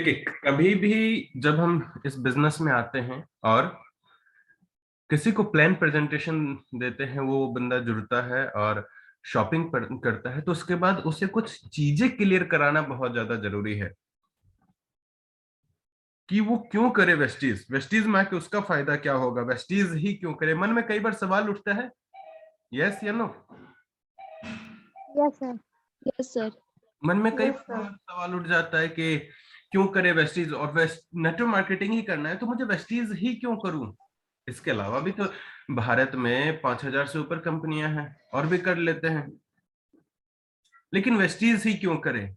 देखिए, कभी भी जब हम इस बिजनेस में आते हैं और किसी को प्लान प्रेजेंटेशन देते हैं, वो बंदा जुड़ता है और शॉपिंग करता है, तो उसके बाद उसे कुछ चीजें क्लियर कराना बहुत ज्यादा जरूरी है कि वो क्यों करे वेस्टीज। वेस्टीज में आके उसका फायदा क्या होगा, वेस्टीज ही क्यों करे। मन में कई बार सवाल उठता है, यस या no? Yes sir. Yes sir. मन में कई यस बार सर। सवाल उठ जाता है कि क्यों करे वेस्टीज, और वेस्ट नेटवर्क मार्केटिंग ही करना है तो मुझे वेस्टीज ही क्यों करूं। इसके अलावा भी तो भारत में 5,000 से ऊपर कंपनियां हैं और भी कर लेते हैं, लेकिन वेस्टीज ही क्यों करें।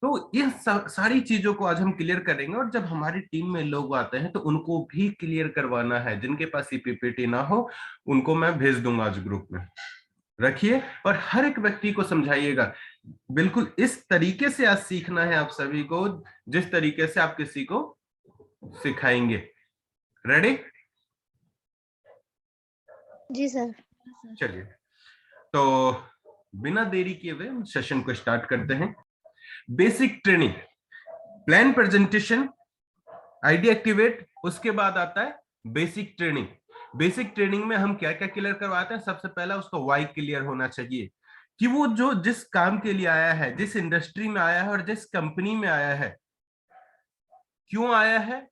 तो ये सारी चीजों को आज हम क्लियर करेंगे, और जब हमारी टीम में लोग आते हैं तो उनको भी क्लियर करवाना है। जिनके पास पीपीटी ना हो उनको मैं भेज दूंगा आज ग्रुप में, रखिए और हर एक व्यक्ति को समझाइएगा। बिल्कुल इस तरीके से आज सीखना है आप सभी को, जिस तरीके से आप किसी को सिखाएंगे। रेडी? जी सर। चलिए, तो बिना देरी किए हुए सेशन को स्टार्ट करते हैं। Basic training, plan presentation, idea activate, उसके बाद आता है बेसिक ट्रेनिंग। बेसिक ट्रेनिंग में हम क्या क्या क्लियर करवाते हैं? सबसे पहला उसका वाई क्लियर होना चाहिए कि वो जो जिस काम के लिए आया है, जिस इंडस्ट्री में आया है और जिस कंपनी में आया है, क्यों आया है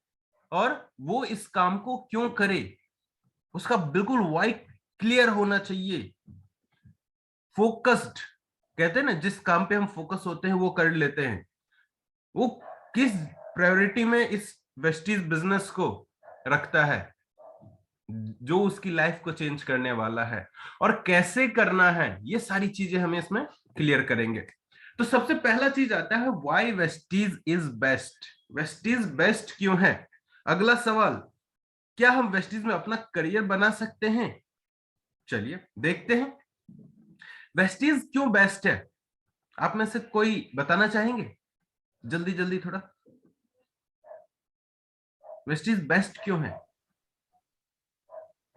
और वो इस काम को क्यों करे, उसका बिल्कुल वाई क्लियर होना चाहिए। फोकस्ड कहते हैं ना, जिस काम पे हम फोकस होते हैं वो कर लेते हैं। वो किस प्रायोरिटी में इस वेस्टीज बिजनेस को रखता है, जो उसकी लाइफ को चेंज करने वाला है, और कैसे करना है, ये सारी चीजें हमें इसमें क्लियर करेंगे। तो सबसे पहला चीज आता है why Vestige is best. Vestige best क्यों है? अगला सवाल, क्या हम वेस्टीज में अपना करियर बना सकते हैं? चलिए देखते हैं वेस्टीज क्यों बेस्ट है। आप में से कोई बताना चाहेंगे? जल्दी जल्दी थोड़ा, वेस्टीज बेस्ट क्यों है?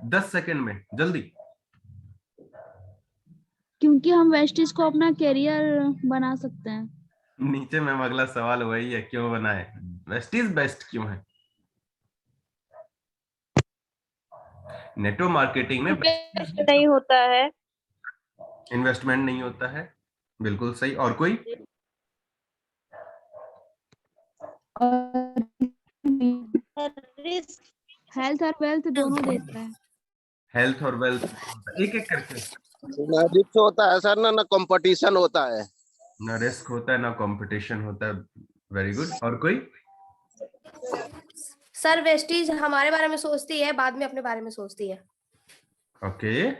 10 सेकंड में जल्दी। क्योंकि हम वेस्टीज को अपना करियर बना सकते हैं। नीचे में अगला सवाल वही है, क्यों बनाए? वेस्टीज बेस्ट क्यों है? नेटवर्क मार्केटिंग में नहीं होता है। इन्वेस्टमेंट नहीं होता है, बिल्कुल सही। और कोई? और रिस्क हेल्थ और वेल्थ दोनों देता है। हेल्थ और वेल्थ, एक एक करके। ना रिस्क होता है सर, ना कंपटीशन होता है। ना रिस्क होता है ना कंपटीशन होता है, वेरी गुड। और कोई? सर वेस्टीज हमारे बारे में सोचती है, बाद में अपने बारे में सोचती है। ओके,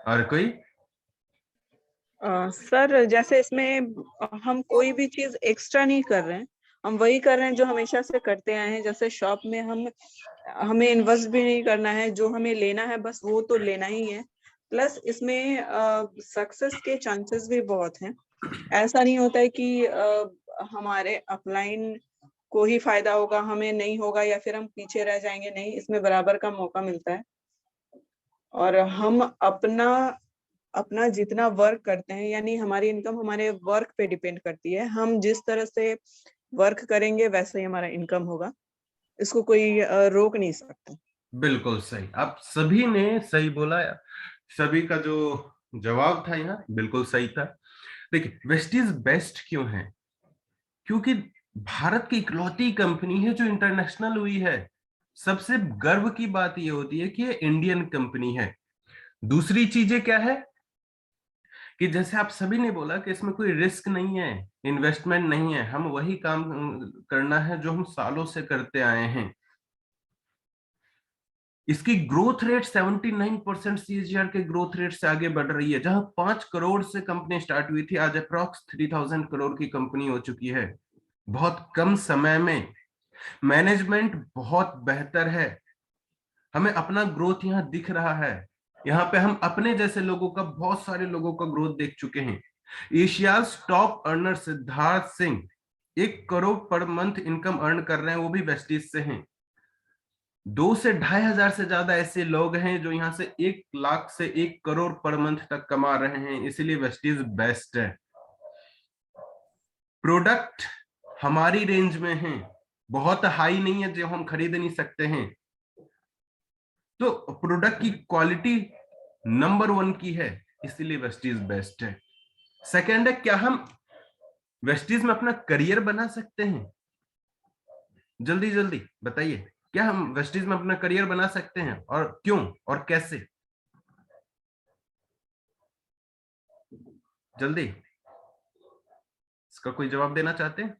और कोई? सर जैसे इसमें हम कोई भी चीज एक्स्ट्रा नहीं कर रहे हैं, हम वही कर रहे हैं जो हमेशा से करते आए हैं। जैसे शॉप में हमें इन्वेस्ट भी नहीं करना है, जो हमें लेना है बस वो तो लेना ही है। प्लस इसमें सक्सेस के चांसेस भी बहुत हैं। ऐसा नहीं होता है कि हमारे अपलाइन को ही फायदा होगा, हमें नहीं होगा या फिर हम पीछे रह जाएंगे। नहीं, इसमें बराबर का मौका मिलता है। और हम अपना जितना वर्क करते हैं, यानी हमारी इनकम हमारे वर्क पे डिपेंड करती है। हम जिस तरह से वर्क करेंगे वैसे ही हमारा इनकम होगा, इसको कोई रोक नहीं सकता। बिल्कुल सही, आप सभी ने सही बोला। सभी का जो जवाब था यहाँ बिल्कुल सही था। देखिए, वेस्टीज बेस्ट क्यों है? क्योंकि भारत की इकलौती कंपनी है जो इंटरनेशनल हुई है। सबसे गर्व की बात यह होती है कि ये इंडियन कंपनी है। दूसरी चीजें क्या है कि जैसे आप सभी ने बोला कि इसमें कोई रिस्क नहीं है, इन्वेस्टमेंट नहीं है, हम वही काम करना है जो हम सालों से करते आए हैं। इसकी ग्रोथ रेट 79% सीएजीआर के ग्रोथ रेट से आगे बढ़ रही है। जहां 5 करोड़ से कंपनी स्टार्ट हुई थी, आज अप्रॉक्स 3000 करोड़ की कंपनी हो चुकी है बहुत कम समय में। मैनेजमेंट बहुत बेहतर है, हमें अपना ग्रोथ यहाँ दिख रहा है। यहाँ पे हम अपने जैसे लोगों का, बहुत सारे लोगों का ग्रोथ देख चुके हैं। Asia's top earner Siddharth Singh 1 crore per month income earn कर रहे हैं, वो भी वेस्टीज से हैं। 2 से 2,500 से ज्यादा ऐसे लोग हैं जो यहाँ से 1 लाख से 1 करोड़ पर मंथ तक कमा रहे हैं, इसीलिए वेस्टीज बेस्ट है। प्रोडक्ट हमारी रेंज में हैं, बहुत हाई नहीं है जो हम खरीद नहीं सकते हैं। तो प्रोडक्ट की क्वालिटी नंबर 1 की है, इसलिए वेस्टीज बेस्ट है। सेकंड है, क्या हम वेस्टीज में अपना करियर बना सकते हैं? जल्दी जल्दी बताइए, क्या हम वेस्टीज में अपना करियर बना सकते हैं, और क्यों और कैसे? जल्दी, इसका कोई जवाब देना चाहते हैं?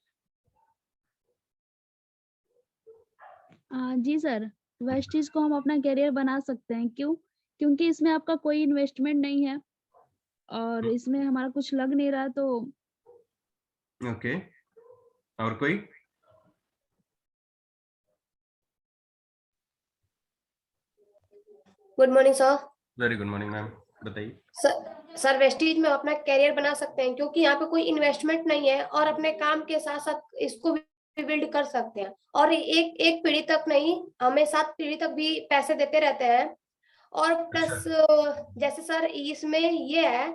जी सर, वेस्टीज को हम अपना करियर बना सकते हैं। क्यों? क्योंकि इसमें आपका कोई इन्वेस्टमेंट नहीं है और इसमें हमारा कुछ लग नहीं रहा, तो ओके, और कोई? Good morning sir. Very good morning ma'am, बताइए। सर वेस्टीज में अपना कैरियर बना सकते हैं क्योंकि यहाँ पे कोई इन्वेस्टमेंट नहीं है और अपने काम के साथ साथ इसको भी बिल्ड कर सकते हैं, और एक एक पीढ़ी तक नहीं, हमें 7 पीढ़ी तक भी पैसे देते रहते हैं। और प्लस जैसे सर इसमें ये है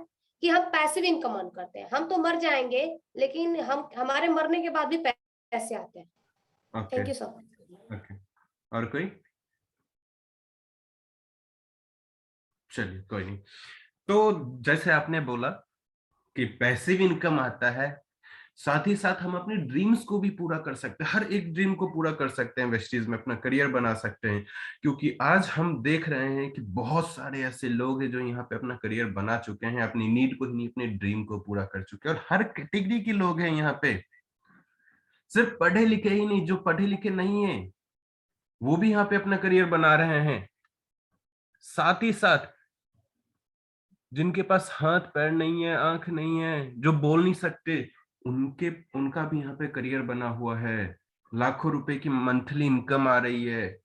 कि हम पैसिव इनकम अर्न करते हैं। हम तो मर जाएंगे लेकिन हम हमारे मरने के बाद भी पैसे आते हैं। Thank you sir. ओके, और कोई? चलिए कोई नहीं। तो जैसे आपने बोला कि पैसिव इनकम आता है, साथ ही साथ हम अपने ड्रीम्स को भी पूरा कर सकते हैं, हर एक ड्रीम को पूरा कर सकते हैं वेस्टीज में, अपना करियर बना सकते हैं। क्योंकि आज हम देख रहे हैं कि बहुत सारे ऐसे लोग हैं जो यहाँ पे अपना करियर बना चुके हैं, अपनी नीड को ही नहीं अपने ड्रीम को पूरा कर चुके हैं। और हर कैटेगरी के लोग हैं यहाँ पे, सिर्फ पढ़े लिखे ही नहीं, जो पढ़े लिखे नहीं है वो भी यहाँ पे अपना करियर बना रहे हैं। साथ ही साथ जिनके पास हाथ पैर नहीं है, आंख नहीं है, जो बोल नहीं सकते, उनका भी यहाँ पे करियर बना हुआ है। लाखों रुपए की मंथली इनकम आ रही है।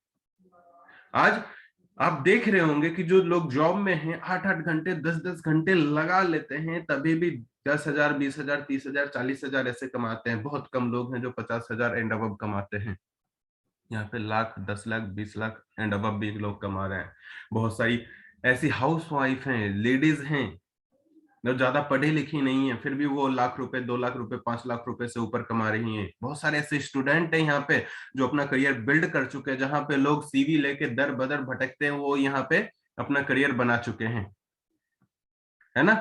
आज आप देख रहे होंगे कि जो लोग जॉब में हैं 8-8 घंटे 10-10 घंटे लगा लेते हैं, तभी भी 10,000 20,000 30,000 40,000 ऐसे कमाते हैं। बहुत कम लोग हैं जो 50,000 एंड अबव कमाते हैं। यहाँ पे लाख 10 लाख 20 लाख एंड अबव भी लोग कमा रहे हैं। बहुत सारी ऐसी हाउस वाइफ हैं, लेडीज हैं जो ज्यादा पढ़ी लिखी नहीं है, फिर भी वो लाख रुपए 2 लाख रुपए 5 लाख रुपए से ऊपर कमा रही हैं। बहुत सारे ऐसे स्टूडेंट हैं यहाँ पे जो अपना करियर बिल्ड कर चुके हैं, जहां पे लोग सीवी लेके दर बदर भटकते हैं, वो यहाँ पे अपना करियर बना चुके हैं, है ना?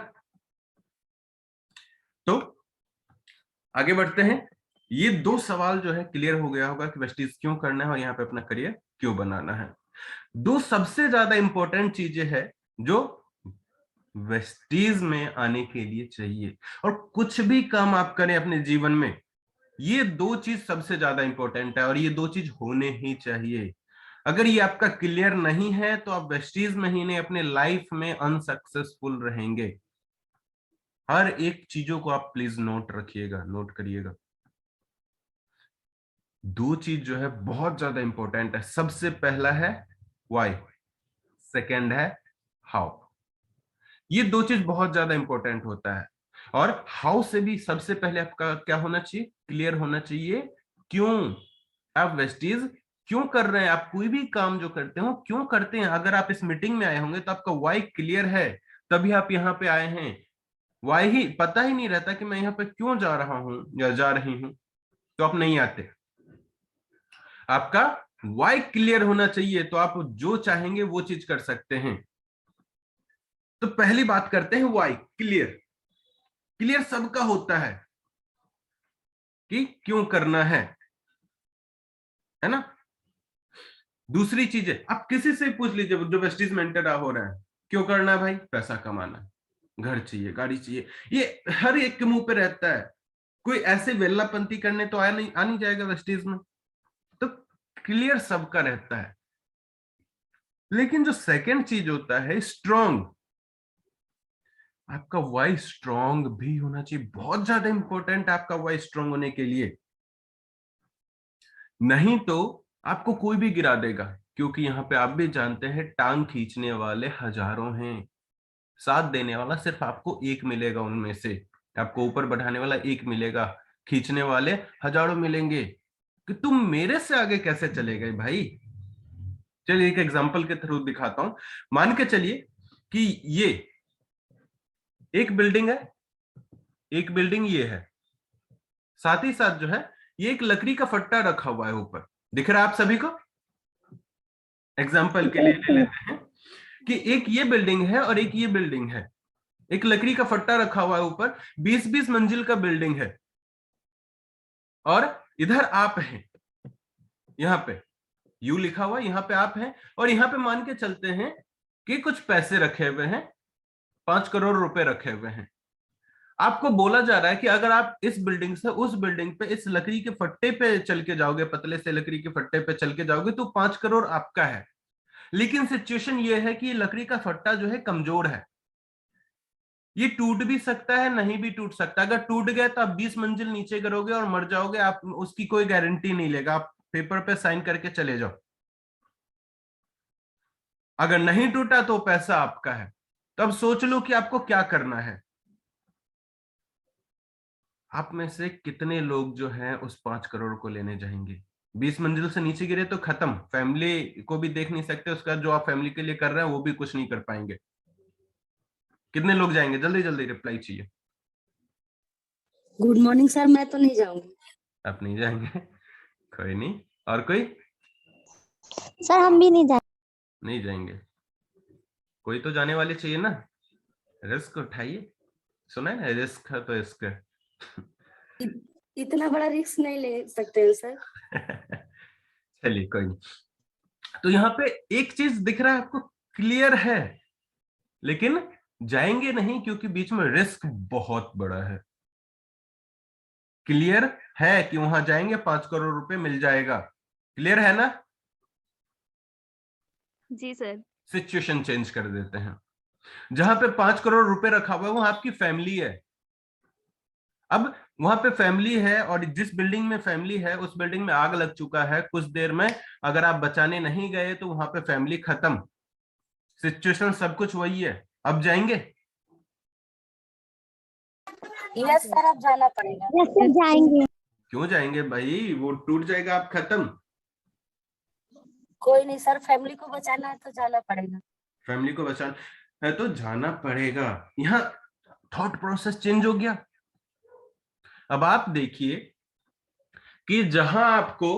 तो आगे बढ़ते हैं। ये 2 सवाल जो है क्लियर हो गया होगा कि वेस्टीज क्यों करना है और यहाँ पे अपना करियर क्यों बनाना है। 2 सबसे ज्यादा इंपॉर्टेंट चीजें है जो वेस्टीज में आने के लिए चाहिए, और कुछ भी काम आप करें अपने जीवन में, ये 2 चीज सबसे ज्यादा इंपॉर्टेंट है और ये 2 चीज होने ही चाहिए। अगर ये आपका क्लियर नहीं है तो आप वेस्टीज में ही नहीं, अपने लाइफ में अनसक्सेसफुल रहेंगे। हर एक चीजों को आप प्लीज नोट रखिएगा, नोट करिएगा। 2 चीज जो है बहुत ज्यादा इंपॉर्टेंट है। सबसे पहला है व्हाई, सेकंड है हाउ। ये 2 चीज बहुत ज्यादा इंपॉर्टेंट होता है। और हाउ से भी सबसे पहले आपका क्या होना चाहिए, क्लियर होना चाहिए। क्यों आप वेस्टीज क्यों कर रहे हैं, आप कोई भी काम जो करते हो क्यों करते हैं। अगर आप इस मीटिंग में आए होंगे तो आपका वाई क्लियर है, तभी आप यहाँ पे आए हैं। वाई ही पता ही नहीं रहता कि मैं यहाँ पे क्यों जा रहा हूं या जा रही हूं, तो आप नहीं आते। आपका वाई क्लियर होना चाहिए, तो आप जो चाहेंगे वो चीज कर सकते हैं। तो पहली बात करते हैं वाई, क्लियर। क्लियर सबका होता है कि क्यों करना है ना? दूसरी चीज है, आप किसी से पूछ लीजिए जो वेस्टीज में एंटर हो रहा है, क्यों करना है भाई? पैसा कमाना, घर चाहिए, गाड़ी चाहिए, ये हर एक के मुंह पे रहता है। कोई ऐसे वेल्लापंती करने तो आ नहीं जाएगा वेस्टीज में। तो क्लियर सबका रहता है। लेकिन जो सेकंड चीज होता है स्ट्रॉन्ग, आपका वाई स्ट्रॉन्ग भी होना चाहिए। बहुत ज्यादा इंपॉर्टेंट है आपका वाई स्ट्रॉन्ग होने के लिए, नहीं तो आपको कोई भी गिरा देगा। क्योंकि यहाँ पे आप भी जानते हैं टांग खींचने वाले हजारों हैं, साथ देने वाला सिर्फ आपको एक मिलेगा। उनमें से आपको ऊपर बढ़ाने वाला एक मिलेगा, खींचने वाले हजारों मिलेंगे। कि तुम मेरे से आगे कैसे चले गए भाई? चलिए एक एग्जांपल के थ्रू दिखाता हूं। मान के चलिए कि ये एक बिल्डिंग है, एक बिल्डिंग ये है, साथ ही साथ जो है ये एक लकड़ी का फट्टा रखा हुआ है ऊपर, दिख रहा है आप सभी को? एग्जाम्पल के लिए ले लेते हैं कि एक ये बिल्डिंग है और एक ये बिल्डिंग है, एक लकड़ी का फट्टा रखा हुआ है ऊपर, 20-20 मंजिल का बिल्डिंग है, और इधर आप हैं, यहाँ पे यू लिखा हुआ, यहाँ पे आप हैं, और यहाँ पे मान के चलते हैं कि कुछ पैसे रखे हुए हैं, 5 करोड़ रुपए रखे हुए हैं। आपको बोला जा रहा है कि अगर आप इस बिल्डिंग से उस बिल्डिंग पे इस लकड़ी के फट्टे पे चल के जाओगे, पतले से लकड़ी के फट्टे पे चल के जाओगे, तो 5 करोड़ आपका है। लेकिन सिचुएशन ये है कि ये लकड़ी का फट्टा जो है कमजोर है, ये टूट भी सकता है, नहीं भी टूट सकता। अगर टूट गया तो आप 20 मंजिल नीचे गिरोगे और मर जाओगे, आप उसकी कोई गारंटी नहीं लेगा, आप पेपर पे साइन करके चले जाओ। अगर नहीं टूटा तो पैसा आपका है। तो अब सोच लो कि आपको क्या करना है। आप में से कितने लोग जो हैं उस 5 करोड़ को लेने जाएंगे? 20 मंजिल से नीचे गिरे तो खत्म, फैमिली को भी देख नहीं सकते, उसका जो आप फैमिली के लिए कर रहे हैं वो भी कुछ नहीं कर पाएंगे। कितने लोग जाएंगे? जल्दी जल्दी रिप्लाई चाहिए। गुड मॉर्निंग सर, मैं तो नहीं जाऊंगी। आप नहीं जाएंगे? कोई नहीं, और कोई? सर हम भी नहीं जाएंगे। नहीं जाएंगे? कोई तो जाने वाले चाहिए ना, रिस्क उठाइए। सुना है ना, रिस्क है तो इसका इतना बड़ा रिस्क नहीं ले सकते हैं सर। चलिए कोई नहीं। तो यहाँ पे एक चीज दिख रहा है आपको, क्लियर है, लेकिन जाएंगे नहीं क्योंकि बीच में रिस्क बहुत बड़ा है। क्लियर है कि वहां जाएंगे 5 करोड़ रुपए मिल जाएगा? क्लियर है ना? जी सर। सिचुएशन चेंज कर देते हैं। जहां पे 5 करोड़ रुपए रखा हुआ है वहां आपकी फैमिली है। अब वहां पे फैमिली है, और जिस बिल्डिंग में फैमिली है उस बिल्डिंग में आग लग चुका है कुछ देर में, अगर आप बचाने नहीं गए तो वहां पे फैमिली खत्म। सिचुएशन सब कुछ वही है। अब जाएंगे? यस सर, अब जाना पड़ेगा। यस सर, जाएंगे। क्यों जाएंगे भाई? वो टूट जाएगा, आप खत्म। कोई नहीं सर, फैमिली को बचाना है तो जाना पड़ेगा। फैमिली को बचाना है तो जाना पड़ेगा। यहाँ थॉट प्रोसेस चेंज हो गया। अब आप देखिए कि जहां आपको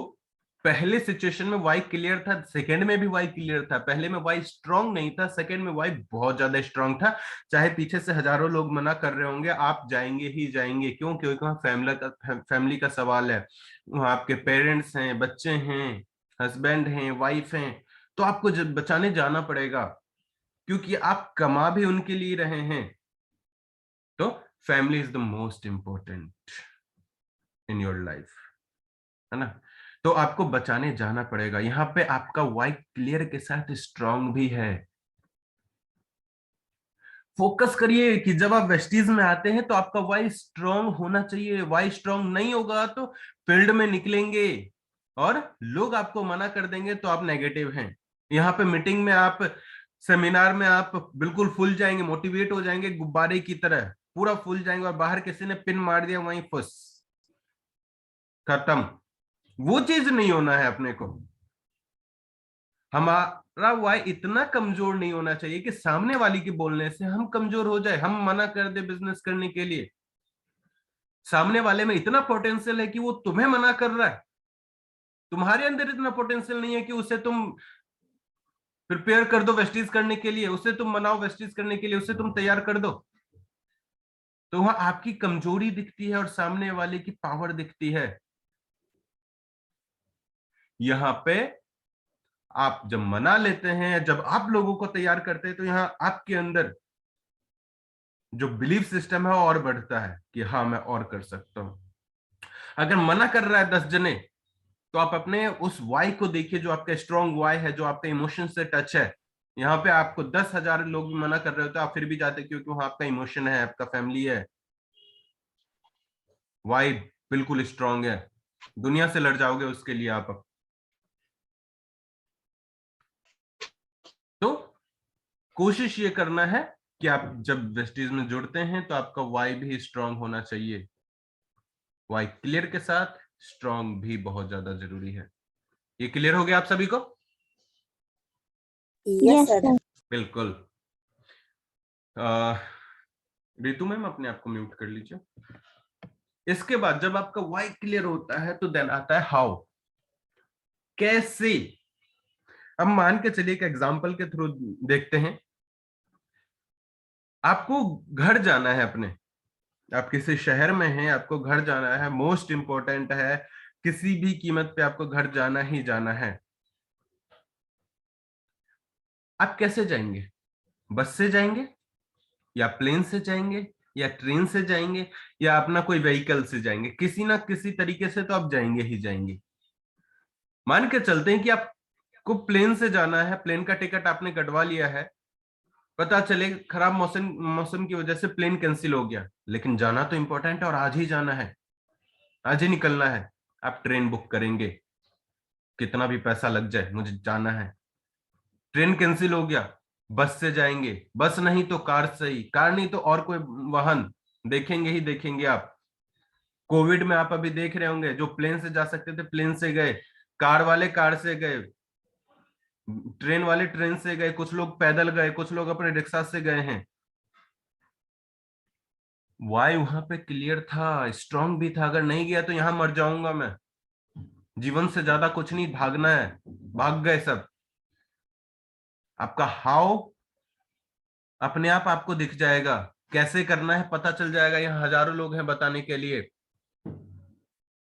पहले सिचुएशन में वाई क्लियर था, सेकंड में भी वाई क्लियर था। पहले में वाई स्ट्रांग नहीं था, सेकंड में वाई बहुत ज्यादा स्ट्रांग था। चाहे पीछे से हजारों लोग मना कर रहे होंगे, आप जाएंगे ही जाएंगे। क्यों? क्योंकि वहां फैमिली का सवाल है, वहां आपके पेरेंट्स हैं, बच्चे हैं, हस्बैंड हैं, वाइफ हैं, तो आपको बचाने जाना पड़ेगा, क्योंकि आप कमा भी उनके लिए रहे हैं। तो family is the most important in your life, है ना? तो आपको बचाने जाना पड़ेगा। यहाँ पे आपका वाई क्लियर के साथ स्ट्रांग भी है। फोकस करिए कि जब आप वेस्टीज में आते हैं तो आपका वाई स्ट्रांग होना चाहिए। वाई स्ट्रांग नहीं होगा तो फील्ड में निकलेंगे और लोग आपको मना कर देंगे तो आप नेगेटिव हैं। यहाँ पे मीटिंग में आप, सेमिनार में आप बिल्कुल फूल जाएंगे, मोटिवेट हो जाएंगे, गुब्बारे की तरह पूरा फूल जाएंगे, और बाहर किसी ने पिन मार दिया, वहीं फुस, खत्म। वो चीज नहीं होना है अपने को। हमारा वाई इतना कमजोर नहीं होना चाहिए कि सामने वाली के बोलने से हम कमजोर हो जाए, हम मना कर दे बिजनेस करने के लिए। सामने वाले में इतना पोटेंशियल है कि वो तुम्हें मना कर रहा है, तुम्हारे अंदर इतना पोटेंशियल नहीं है कि उसे तुम प्रिपेयर कर दो वेस्टीज करने के लिए, उसे तुम मनाओ वेस्टीज करने के लिए, उसे तुम तैयार कर दो। तो वहां आपकी कमजोरी दिखती है और सामने वाले की पावर दिखती है। यहाँ पे आप जब मना लेते हैं, जब आप लोगों को तैयार करते हैं, तो यहाँ आपके अंदर जो बिलीफ सिस्टम है और बढ़ता है कि हाँ मैं और कर सकता हूं। अगर मना कर रहा है 10 जने, तो आप अपने उस वाई को देखिए, जो आपका स्ट्रॉन्ग वाई है, जो आपके इमोशन से टच है। यहाँ पे आपको 10,000 लोग भी मना कर रहे होते हैं, आप फिर भी जाते, क्योंकि वहां आपका इमोशन है, आपका फैमिली है, वाई बिल्कुल स्ट्रांग है। दुनिया से लड़ जाओगे उसके लिए आप। तो कोशिश ये करना है कि आप जब वेस्टीज में जुड़ते हैं तो आपका वाई भी स्ट्रांग होना चाहिए। वाई क्लियर के साथ स्ट्रांग भी बहुत ज्यादा जरूरी है। ये क्लियर हो गया आप सभी को? Yes sir. बिल्कुल। रितु मैम अपने आप को म्यूट कर लीजिए। इसके बाद जब आपका वाई क्लियर होता है तो देन आता है हाउ, कैसे। अब मान के चलिए एक एग्जांपल के थ्रू देखते हैं। आपको घर जाना है अपने, आप किसी शहर में हैं, आपको घर जाना है, मोस्ट इंपॉर्टेंट है, किसी भी कीमत पे आपको घर जाना ही जाना है। आप कैसे जाएंगे? बस से जाएंगे या प्लेन से जाएंगे या ट्रेन से जाएंगे या अपना कोई व्हीकल से जाएंगे? किसी ना किसी तरीके से तो आप जाएंगे ही जाएंगे। मान के चलते हैं कि आपको प्लेन से जाना है, प्लेन का टिकट आपने कटवा लिया है, पता चले खराब मौसम की वजह से प्लेन कैंसिल हो गया, लेकिन जाना तो इंपॉर्टेंट है और आज ही जाना है, आज ही निकलना है। आप ट्रेन बुक करेंगे, कितना भी पैसा लग जाए, मुझे जाना है। ट्रेन कैंसिल हो गया, बस से जाएंगे, बस नहीं तो कार से ही, कार नहीं तो और कोई वाहन देखेंगे ही देखेंगे आप। कोविड में आप अभी देख रहे होंगे, जो प्लेन से जा सकते थे प्लेन से गए, कार वाले कार से गए, ट्रेन वाले ट्रेन से गए, कुछ लोग पैदल गए, कुछ लोग अपने रिक्शा से गए हैं। वाई वहां पे क्लियर था, स्ट्रांग भी था। अगर नहीं गया तो यहां मर जाऊंगा मैं, जीवन से ज्यादा कुछ नहीं, भागना है, भाग गए सब। आपका हाउ अपने आप आपको दिख जाएगा, कैसे करना है पता चल जाएगा, यहाँ हजारों लोग हैं बताने के लिए।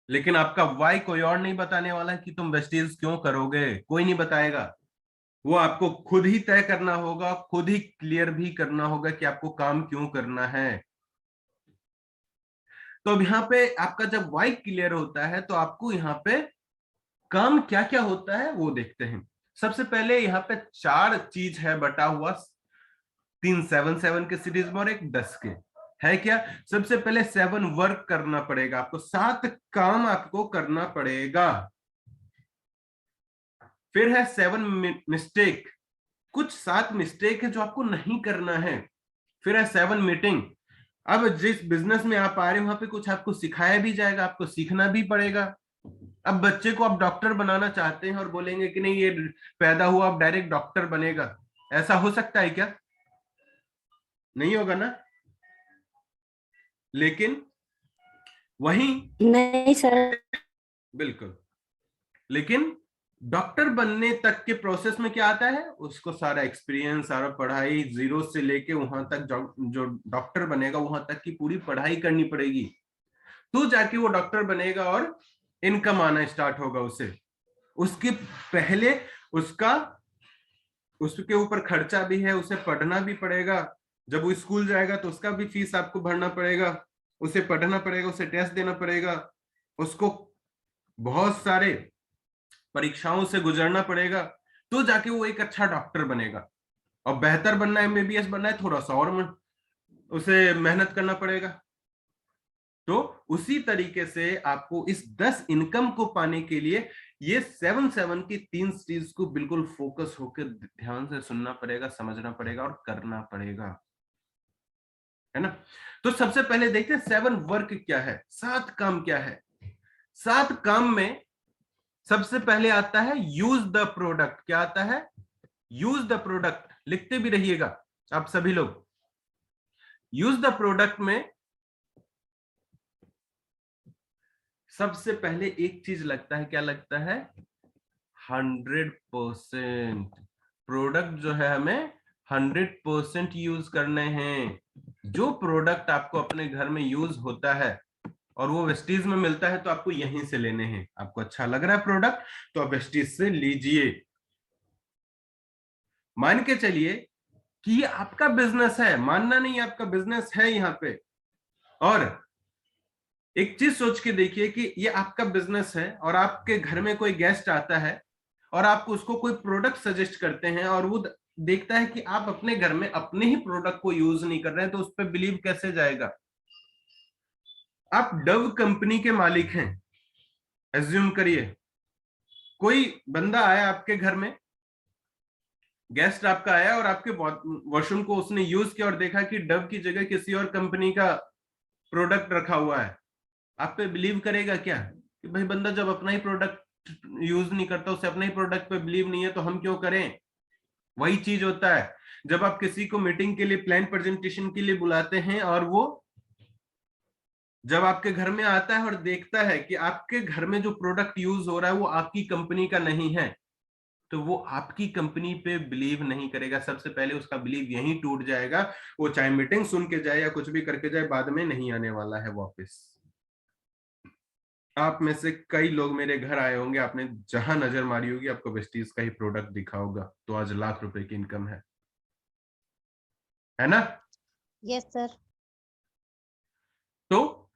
लेकिन आपका वाई कोई और नहीं बताने वाला है कि तुम वेस्टीज क्यों करोगे, कोई नहीं बताएगा। वो आपको खुद ही तय करना होगा, खुद ही क्लियर भी करना होगा कि आपको काम क्यों करना है। तो अब यहाँ पे आपका जब वाई क्लियर होता है तो आपको यहाँ पे काम क्या क्या होता है वो देखते हैं। सबसे पहले यहाँ पे 4 चीज है बटा हुआ, 3 7 के सीरीज में और एक 10 के है। क्या? सबसे पहले 7 वर्क करना पड़ेगा आपको, 7 काम आपको करना पड़ेगा। फिर है 7 मिस्टेक, कुछ 7 मिस्टेक है जो आपको नहीं करना है। फिर है 7 मीटिंग, अब जिस बिजनेस में आप आ रहे हो वहां पे कुछ आपको सिखाया भी जाएगा, आपको सीखना भी पड़ेगा। अब बच्चे को आप डॉक्टर बनाना चाहते हैं और बोलेंगे कि नहीं ये पैदा हुआ अब डायरेक्ट डॉक्टर बनेगा, ऐसा हो सकता है क्या? नहीं होगा ना। लेकिन वहीं नहीं सर। बिल्कुल, लेकिन डॉक्टर बनने तक के प्रोसेस में क्या आता है, उसको सारा एक्सपीरियंस, सारा पढ़ाई, जीरो से लेके वहां तक जो डॉक्टर बनेगा वहां तक की पूरी पढ़ाई करनी पड़ेगी, तो जाके वो डॉक्टर बनेगा और इनकम आना स्टार्ट होगा उसे। उसके पहले उसके ऊपर खर्चा भी है, उसे पढ़ना भी पड़ेगा। जब वो स्कूल जाएगा तो उसका भी फीस आपको भरना पड़ेगा, उसे पढ़ना पड़ेगा, उसे टेस्ट देना पड़ेगा, उसको बहुत सारे परीक्षाओं से गुजरना पड़ेगा, तो जाके वो एक अच्छा डॉक्टर बनेगा। और बेहतर बनना है, एमबीबीएस बनना है, थोड़ा सा और उसे मेहनत करना पड़ेगा। तो उसी तरीके से आपको इस 10 इनकम को पाने के लिए ये 7 की 3 चीज को बिल्कुल फोकस होकर ध्यान से सुनना पड़ेगा, समझना पड़ेगा और करना पड़ेगा, है ना। तो सबसे पहले देखते हैं 7 वर्क क्या है, 7 काम क्या है। 7 काम में सबसे पहले आता है यूज द प्रोडक्ट। क्या आता है? Use the product. लिखते भी रहिएगा आप सभी लोग। यूज द प्रोडक्ट में सबसे पहले एक चीज लगता है, क्या लगता है? 100%। प्रोडक्ट जो है हमें 100% यूज करने हैं। जो प्रोडक्ट आपको अपने घर में यूज होता है और वो वेस्टीज में मिलता है तो आपको यहीं से लेने हैं। आपको अच्छा लग रहा है प्रोडक्ट तो आप वेस्टीज से लीजिए। मान के चलिए कि ये आपका बिजनेस है, मानना नहीं, आपका बिजनेस है यहाँ पे। और एक चीज सोच के देखिए कि ये आपका बिजनेस है और आपके घर में कोई गेस्ट आता है और आप उसको कोई प्रोडक्ट सजेस्ट करते हैं और वो देखता है कि आप अपने घर में अपने ही प्रोडक्ट को यूज नहीं कर रहे हैं, तो उस पर बिलीव कैसे जाएगा? आप डव कंपनी के मालिक हैं, एज्यूम करिए कोई बंदा आया आपके घर में, गेस्ट आपका आया और आपके वॉशरूम को उसने यूज किया और देखा कि डव की जगह किसी और कंपनी का प्रोडक्ट रखा हुआ है। आप पे बिलीव करेगा क्या कि भाई बंदा जब अपना ही प्रोडक्ट यूज नहीं करता, उसे अपने ही प्रोडक्ट पे बिलीव नहीं है, तो हम क्यों करें? वही चीज होता है जब आप किसी को मीटिंग के लिए, प्लान प्रेजेंटेशन के लिए बुलाते हैं और वो जब आपके घर में आता है और देखता है कि आपके घर में जो प्रोडक्ट यूज हो रहा है वो आपकी कंपनी का नहीं है, तो वो आपकी कंपनी पे बिलीव नहीं करेगा। सबसे पहले उसका बिलीव यहीं टूट जाएगा। वो चाहे मीटिंग सुन के जाए या कुछ भी करके जाए, बाद में नहीं आने वाला है वापस। आप में से कई लोग मेरे घर आए होंगे, आपने जहां नजर मारी होगी आपको वेस्टीज का ही प्रोडक्ट दिखा होगा, तो आज लाख रुपए की इनकम है ना? Yes sir. तो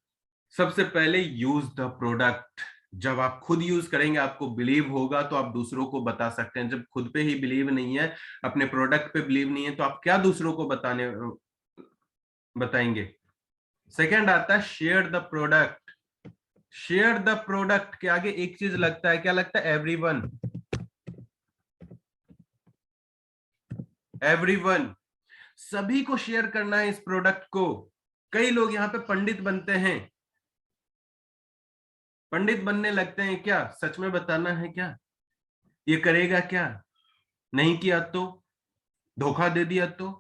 सबसे पहले यूज द प्रोडक्ट। जब आप खुद यूज करेंगे, आपको बिलीव होगा, तो आप दूसरों को बता सकते हैं। जब खुद पे ही बिलीव नहीं है, अपने प्रोडक्ट पे बिलीव नहीं है, तो आप क्या दूसरों को बताएंगे? सेकंड आता है share the product. Share the product के आगे एक चीज लगता है, क्या लगता है? एवरीवन। एवरीवन, सभी को शेयर करना है इस प्रोडक्ट को। कई लोग यहाँ पे पंडित बनते हैं, पंडित बनने लगते हैं। क्या सच में बताना है क्या? ये करेगा क्या? नहीं किया तो? धोखा दे दिया तो?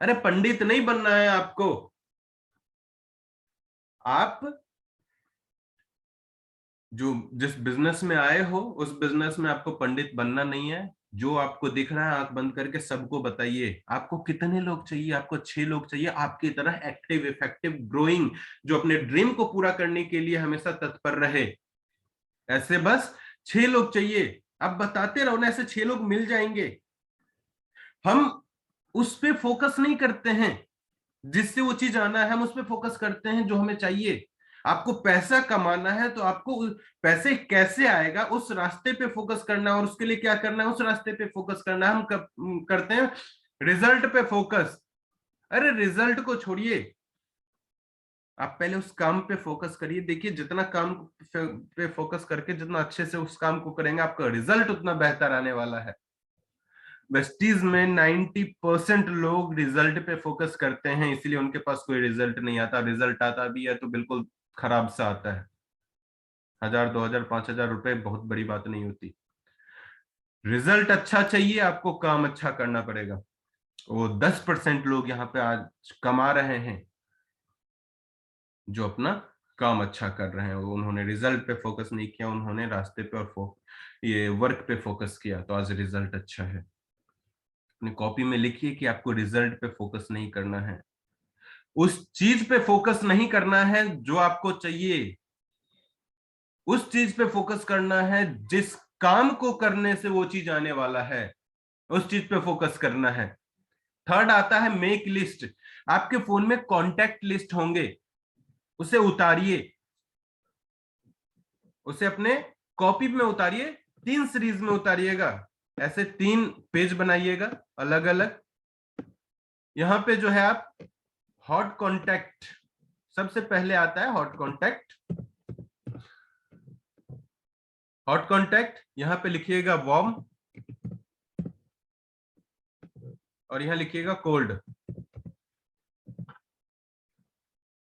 अरे पंडित नहीं बनना है आपको। आप जो जिस बिजनेस में आए हो, उस बिजनेस में आपको पंडित बनना नहीं है। जो आपको दिख रहा है, आंख बंद करके सबको बताइए। आपको कितने लोग चाहिए? आपको 6 लोग चाहिए आपकी तरह एक्टिव, इफेक्टिव, ग्रोइंग, जो अपने ड्रीम को पूरा करने के लिए हमेशा तत्पर रहे। ऐसे बस 6 लोग चाहिए। आप बताते रहो ना, ऐसे 6 लोग मिल जाएंगे। हम उस पे फोकस नहीं करते हैं जिससे वो चीज आना है, हम उस पे फोकस करते हैं जो हमें चाहिए। आपको पैसा कमाना है तो आपको पैसे कैसे आएगा उस रास्ते पे फोकस करना है, और उसके लिए क्या करना है, उस रास्ते पे फोकस करना है। हम करते हैं रिजल्ट पे फोकस। अरे रिजल्ट को छोड़िए, आप पहले उस काम पे फोकस करिए। देखिए, जितना काम पे फोकस करके जितना अच्छे से उस काम को करेंगे, आपका रिजल्ट उतना बेहतर आने वाला है। वेस्टीज में 90% लोग रिजल्ट पे फोकस करते हैं, इसलिए उनके पास कोई रिजल्ट नहीं आता। रिजल्ट आता भी है तो बिल्कुल खराब सा आता है। 1000, 2000, 5000 रुपए बहुत बड़ी बात नहीं होती। रिजल्ट अच्छा चाहिए, आपको काम अच्छा करना पड़ेगा। वो 10% लोग यहाँ पे आज कमा रहे हैं जो अपना काम अच्छा कर रहे हैं। उन्होंने रिजल्ट पे फोकस नहीं किया, उन्होंने रास्ते पे और ये वर्क पे फोकस किया, तो आज रिजल्ट अच्छा है। अपनी कॉपी में लिखिए कि आपको रिजल्ट पे फोकस नहीं करना है, उस चीज पे फोकस नहीं करना है जो आपको चाहिए, उस चीज पे फोकस करना है जिस काम को करने से वो चीज आने वाला है, उस चीज पे फोकस करना है। थर्ड आता है मेक लिस्ट। आपके फोन में कॉन्टैक्ट लिस्ट होंगे, उसे उतारिए, उसे अपने कॉपी में उतारिए। 3 सीरीज में उतारिएगा, ऐसे 3 पेज बनाइएगा अलग अलग। यहां पे जो है आप हॉट कॉन्टैक्ट, सबसे पहले आता है हॉट कॉन्टैक्ट। हॉट कॉन्टैक्ट यहां पे लिखिएगा वार्म, और यहां लिखिएगा कोल्ड।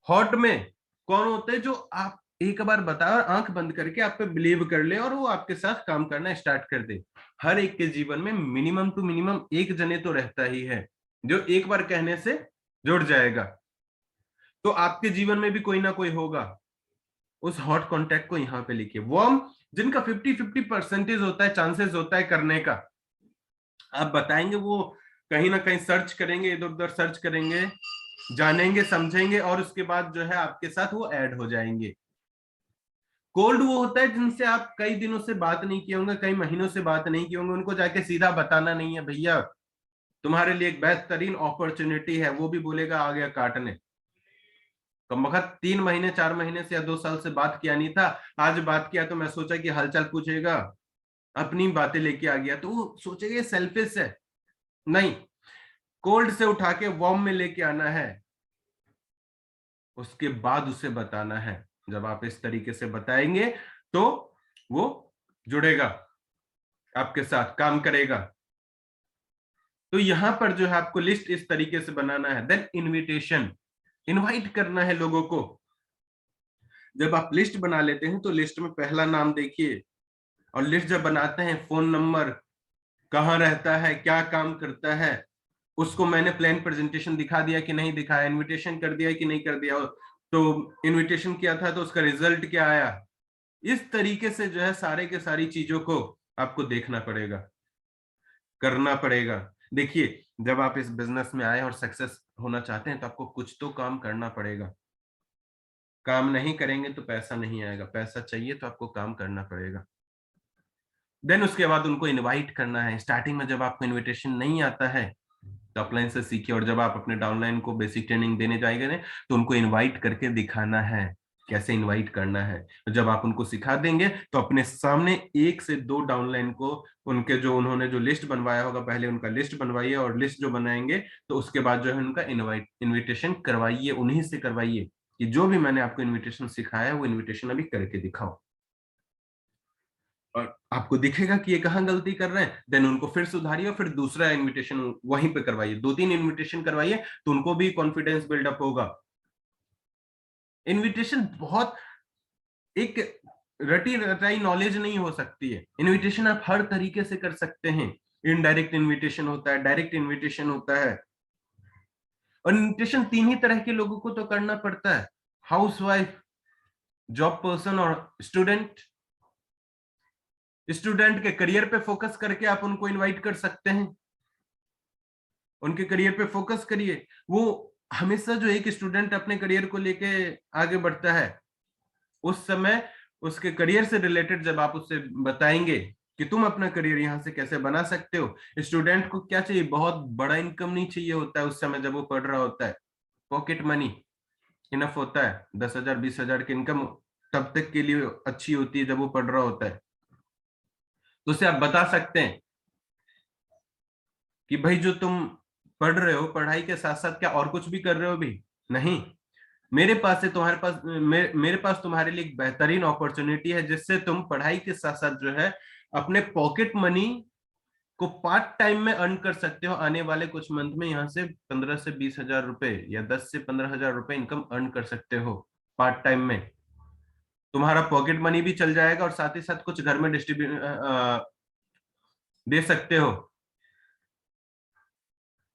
हॉट में कौन होते हैं? जो आप एक बार बताए और आंख बंद करके आप पे बिलीव कर ले और वो आपके साथ काम करना स्टार्ट कर दे। हर एक के जीवन में मिनिमम टू मिनिमम एक जने तो रहता ही है जो एक बार कहने से जुड़ जाएगा। तो आपके जीवन में भी कोई ना कोई होगा। उस हॉट कॉन्टैक्ट को यहां पे लिखिए। वार्म, जिनका 50-50% होता है, चांसेस होता है करने का। आप बताएंगे, वो कहीं ना कहीं सर्च करेंगे, इधर उधर सर्च करेंगे, जानेंगे, समझेंगे, और उसके बाद जो है आपके साथ वो ऐड हो जाएंगे। कोल्ड वो होता है जिनसे आप कई दिनों से बात नहीं किए होंगे, कई महीनों से बात नहीं किए होंगे। उनको जाके सीधा बताना नहीं है, भैया तुम्हारे लिए एक बेहतरीन अपॉर्चुनिटी है, वो भी बोलेगा आ गया काटने। कम वक्त 3 महीने 4 महीने से या 2 साल से बात किया नहीं था, आज बात किया तो मैं सोचा कि हालचाल पूछेगा, अपनी बातें लेके आ गया, तो वो सोचेगा ये सेल्फिश है। नहीं, कोल्ड से उठा के वार्म में लेके आना है, उसके बाद उसे बताना है। जब आप इस तरीके से बताएंगे तो वो जुड़ेगा, आपके साथ काम करेगा। तो यहां पर जो है आपको लिस्ट इस तरीके से बनाना है। देन इनविटेशन, इनवाइट करना है लोगों को। जब आप लिस्ट बना लेते हैं तो लिस्ट में पहला नाम देखिए, और लिस्ट जब बनाते हैं फोन नंबर, कहाँ रहता है, क्या काम करता है, उसको मैंने प्लान प्रेजेंटेशन दिखा दिया कि नहीं दिखाया, इनविटेशन कर दिया कि नहीं कर दिया, तो इनविटेशन किया था तो उसका रिजल्ट क्या आया। इस तरीके से जो है सारे के सारी चीजों को आपको देखना पड़ेगा, करना पड़ेगा। देखिए, जब आप इस बिजनेस में आए और सक्सेस होना चाहते हैं तो आपको कुछ तो काम करना पड़ेगा। काम नहीं करेंगे तो पैसा नहीं आएगा, पैसा चाहिए तो आपको काम करना पड़ेगा। देन उसके बाद उनको इनवाइट करना है। स्टार्टिंग में जब आपको इनविटेशन नहीं आता है तो अपलाइन से सीखिए, और जब आप अपने डाउनलाइन को बेसिक ट्रेनिंग देने जाएंगे ना तो उनको इनवाइट करके दिखाना है कैसे इनवाइट करना है। जब आप उनको सिखा देंगे तो अपने सामने 1 से 2 डाउनलाइन को उनके जो उन्होंने जो लिस्ट बनवाया होगा, पहले उनका लिस्ट बनवाइए, और लिस्ट जो बनाएंगे तो उसके बाद जो है उनका इनविटेशन करवाइए, उन्हीं से करवाइए कि जो भी मैंने आपको इनविटेशन सिखाया है वो इनविटेशन अभी करके दिखाओ। और आपको दिखेगा कि ये कहाँ गलती कर रहे हैं, देन उनको फिर सुधारिए और फिर दूसरा इनविटेशन वहीं पे करवाइए। 2-3 इनविटेशन करवाइए तो उनको भी कॉन्फिडेंस बिल्डअप होगा। इनविटेशन बहुत एक रटी रटाई नॉलेज नहीं हो सकती है। इनविटेशन आप हर तरीके से कर सकते हैं। इनडायरेक्ट इनविटेशन होता है, डायरेक्ट इनविटेशन होता है, और इनविटेशन 3 ही तरह के लोगों को तो करना पड़ता है, हाउसवाइफ, जॉब पर्सन और स्टूडेंट। स्टूडेंट के करियर पे फोकस करके आप उनको इनवाइट कर सकते हैं, उनके करियर पे फोकस करिए। वो हमेशा जो एक स्टूडेंट अपने करियर को लेके आगे बढ़ता है, उस समय उसके करियर से रिलेटेड जब आप उससे बताएंगे कि तुम अपना करियर यहाँ से कैसे बना सकते हो। स्टूडेंट को क्या चाहिए, बहुत बड़ा इनकम नहीं चाहिए होता है उस समय जब वो पढ़ रहा होता है, पॉकेट मनी इनफ होता है। 10,000 20,000 की इनकम तब तक के लिए अच्छी होती है जब वो पढ़ रहा होता है। तो उसे आप बता सकते हैं कि भाई जो तुम पढ़ रहे हो, पढ़ाई के साथ साथ क्या और कुछ भी कर रहे हो भी? नहीं, मेरे पास है तुम्हारे पास मेरे पास तुम्हारे लिए एक बेहतरीन अपॉर्चुनिटी है जिससे तुम पढ़ाई के साथ साथ जो है अपने पॉकेट मनी को पार्ट टाइम में अर्न कर सकते हो। आने वाले कुछ मंथ में यहाँ से 15 से 20,000 रुपए या 10 से 15,000 रुपए इनकम अर्न कर सकते हो पार्ट टाइम में। तुम्हारा पॉकेट मनी भी चल जाएगा और साथ ही साथ कुछ घर में डिस्ट्रीब्यूट दे सकते हो।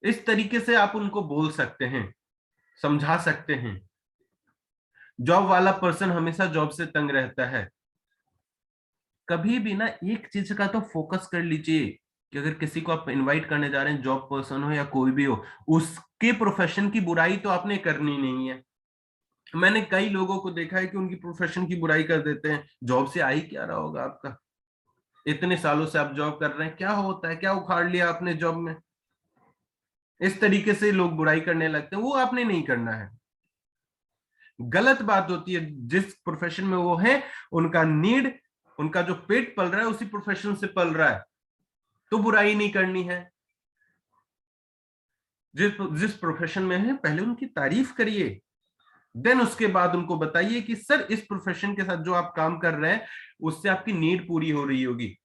इस तरीके से आप उनको बोल सकते हैं, समझा सकते हैं। जॉब वाला पर्सन हमेशा जॉब से तंग रहता है। कभी भी ना एक चीज का तो फोकस कर लीजिए कि अगर किसी को आप इनवाइट करने जा रहे हैं, जॉब पर्सन हो या कोई भी हो, उसके प्रोफेशन की बुराई तो आपने करनी नहीं है। मैंने कई लोगों को देखा है कि उनकी प्रोफेशन की बुराई कर देते हैं। जॉब से आ ही क्या रहा होगा आपका, इतने सालों से आप जॉब कर रहे हैं, क्या होता है, क्या उखाड़ लिया आपने जॉब में? इस तरीके से लोग बुराई करने लगते हैं, वो आपने नहीं करना है। गलत बात होती है जिस प्रोफेशन में वो है, उनका नीड, उनका जो पेट पल रहा है उसी प्रोफेशन से पल रहा है, तो बुराई नहीं करनी है। जिस प्रोफेशन में है पहले उनकी तारीफ करिए, देन उसके बाद उनको बताइए कि सर इस प्रोफेशन के साथ जो आप काम कर रहे हैं उससे आपकी नीड पूरी हो रही होगी,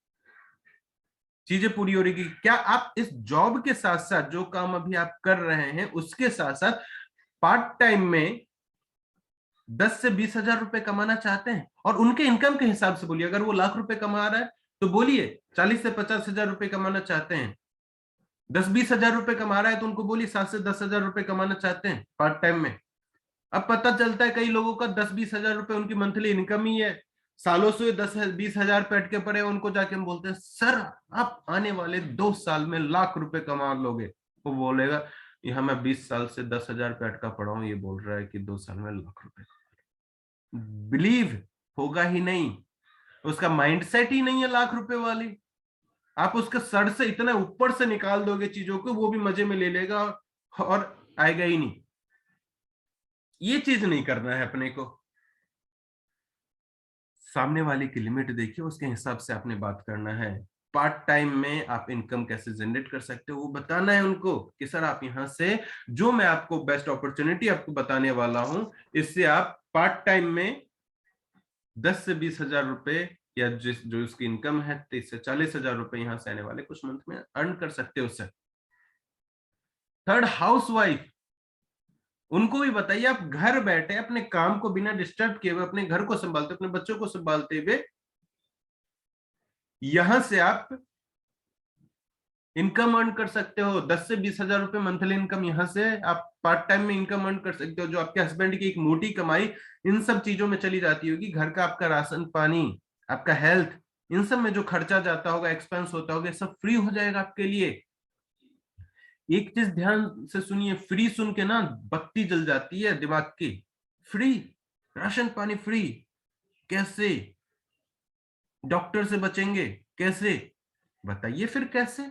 चीजें पूरी हो रही होगी। क्या आप इस जॉब के साथ साथ जो काम अभी आप कर रहे हैं उसके साथ साथ पार्ट टाइम में 10 से 20,000 रुपए कमाना चाहते हैं? और उनके इनकम के हिसाब से बोलिए। अगर वो लाख रुपए कमा रहा है तो बोलिए 40 से 50,000 रुपए कमाना चाहते हैं। 10-20,000 रुपए कमा रहा है तो उनको बोलिए 7 से 10,000 रुपए कमाना चाहते हैं पार्ट टाइम में। अब पता चलता है कई लोगों का 10-20,000 रुपए उनकी मंथली इनकम ही है, सालों से 10-20,000 पे अटके पड़े। उनको जाके हम बोलते हैं सर आप आने वाले 2 साल में लाख रुपए कमा लोगे। वो बोलेगा यहाँ मैं 20 साल से 10,000 पे अटका पड़ा हूं, ये बोल रहा है कि 2 साल में लाख रुपए। बिलीव होगा ही नहीं, उसका माइंडसेट ही नहीं है लाख रुपए वाली। आप उसके सर से इतना ऊपर से निकाल दोगे चीजों को, वो भी मजे में ले लेगा और आएगा ही नहीं। ये चीज नहीं करना है अपने को। सामने वाले की लिमिट देखिए, उसके हिसाब से आपने बात करना है। पार्ट टाइम में आप इनकम कैसे जनरेट कर सकते हो वो बताना है उनको कि सर आप यहाँ से जो मैं आपको बेस्ट अपॉर्चुनिटी आपको बताने वाला हूं, इससे आप पार्ट टाइम में 10 से 20,000 रुपए या जो उसकी इनकम है 30 से 40,000 रुपए यहाँ से आने वाले कुछ मंथ में अर्न कर सकते हो उससे। थर्ड, हाउसवाइफ, उनको भी बताइए आप घर बैठे अपने काम को बिना डिस्टर्ब किए हुए अपने घर को संभालते, अपने बच्चों को संभालते हुए यहां से आप इनकम अर्न कर सकते हो। 10 से 20 हजार रुपए मंथली इनकम यहाँ से आप पार्ट टाइम में इनकम अर्न कर सकते हो, जो आपके हस्बैंड की एक मोटी कमाई इन सब चीजों में चली जाती होगी। घर का आपका राशन पानी, आपका हेल्थ, इन सब में जो खर्चा जाता होगा, एक्सपेंस होता होगा, सब फ्री हो जाएगा आपके लिए। एक चीज ध्यान से सुनिए, फ्री सुन के ना बत्ती जल जाती है दिमाग की। फ्री राशन पानी फ्री, कैसे? डॉक्टर से बचेंगे कैसे? बताइए फिर कैसे?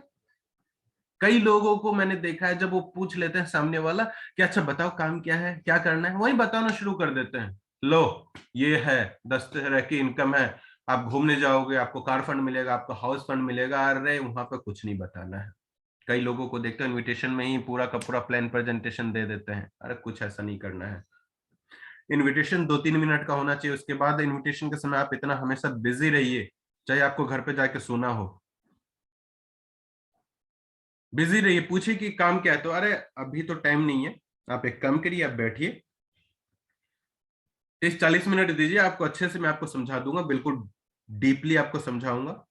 कई लोगों को मैंने देखा है, जब वो पूछ लेते हैं सामने वाला कि अच्छा बताओ काम क्या है, क्या करना है, वही बताना शुरू कर देते हैं। लो ये है 10 तरह की इनकम है, आप घूमने जाओगे आपको कार फंड मिलेगा, आपको हाउस फंड मिलेगा। अरे वहां पे कुछ नहीं बताना है। कई लोगों को देखते हैं इनविटेशन में ही पूरा का पूरा प्लान प्रेजेंटेशन दे देते हैं। अरे कुछ ऐसा नहीं करना है। इनविटेशन 2-3 मिनट का होना चाहिए, उसके बाद इनविटेशन के समय आप इतना हमेशा बिजी रहिए, चाहे आपको घर पे जाके सोना हो, बिजी रहिए। पूछिए कि काम क्या है, तो अरे अभी तो टाइम नहीं है, आप एक काम करिए, आप बैठिए 30-40 मिनट दीजिए, आपको अच्छे से मैं आपको समझा दूंगा, बिल्कुल डीपली आपको समझाऊंगा।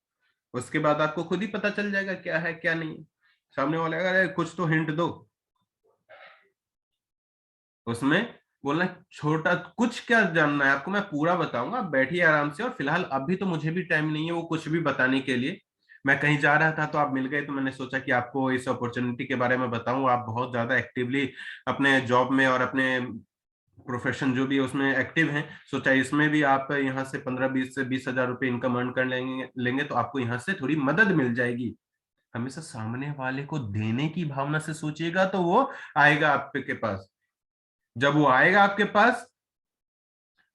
उसके बाद आपको खुद ही पता चल जाएगा क्या है क्या नहीं है। सामने वाले अगर कुछ तो हिंट दो, उसमें बोलना छोटा कुछ क्या जानना है आपको, मैं पूरा बताऊंगा, आप बैठिए आराम से। और फिलहाल अभी तो मुझे भी टाइम नहीं है वो कुछ भी बताने के लिए। मैं कहीं जा रहा था तो आप मिल गए, तो मैंने सोचा कि आपको इस अपॉर्चुनिटी के बारे में बताऊं। आप बहुत ज्यादा एक्टिवली अपने जॉब में और अपने प्रोफेशन जो भी है उसमें एक्टिव हैं, सोचा इसमें भी आप यहाँ से 15-20 से 20 हजार रुपये इनकम अर्न कर लेंगे तो आपको यहाँ से थोड़ी मदद मिल जाएगी। हमेशा सामने वाले को देने की भावना से सोचिएगा तो वो आएगा आपके पास। जब वो आएगा आपके पास,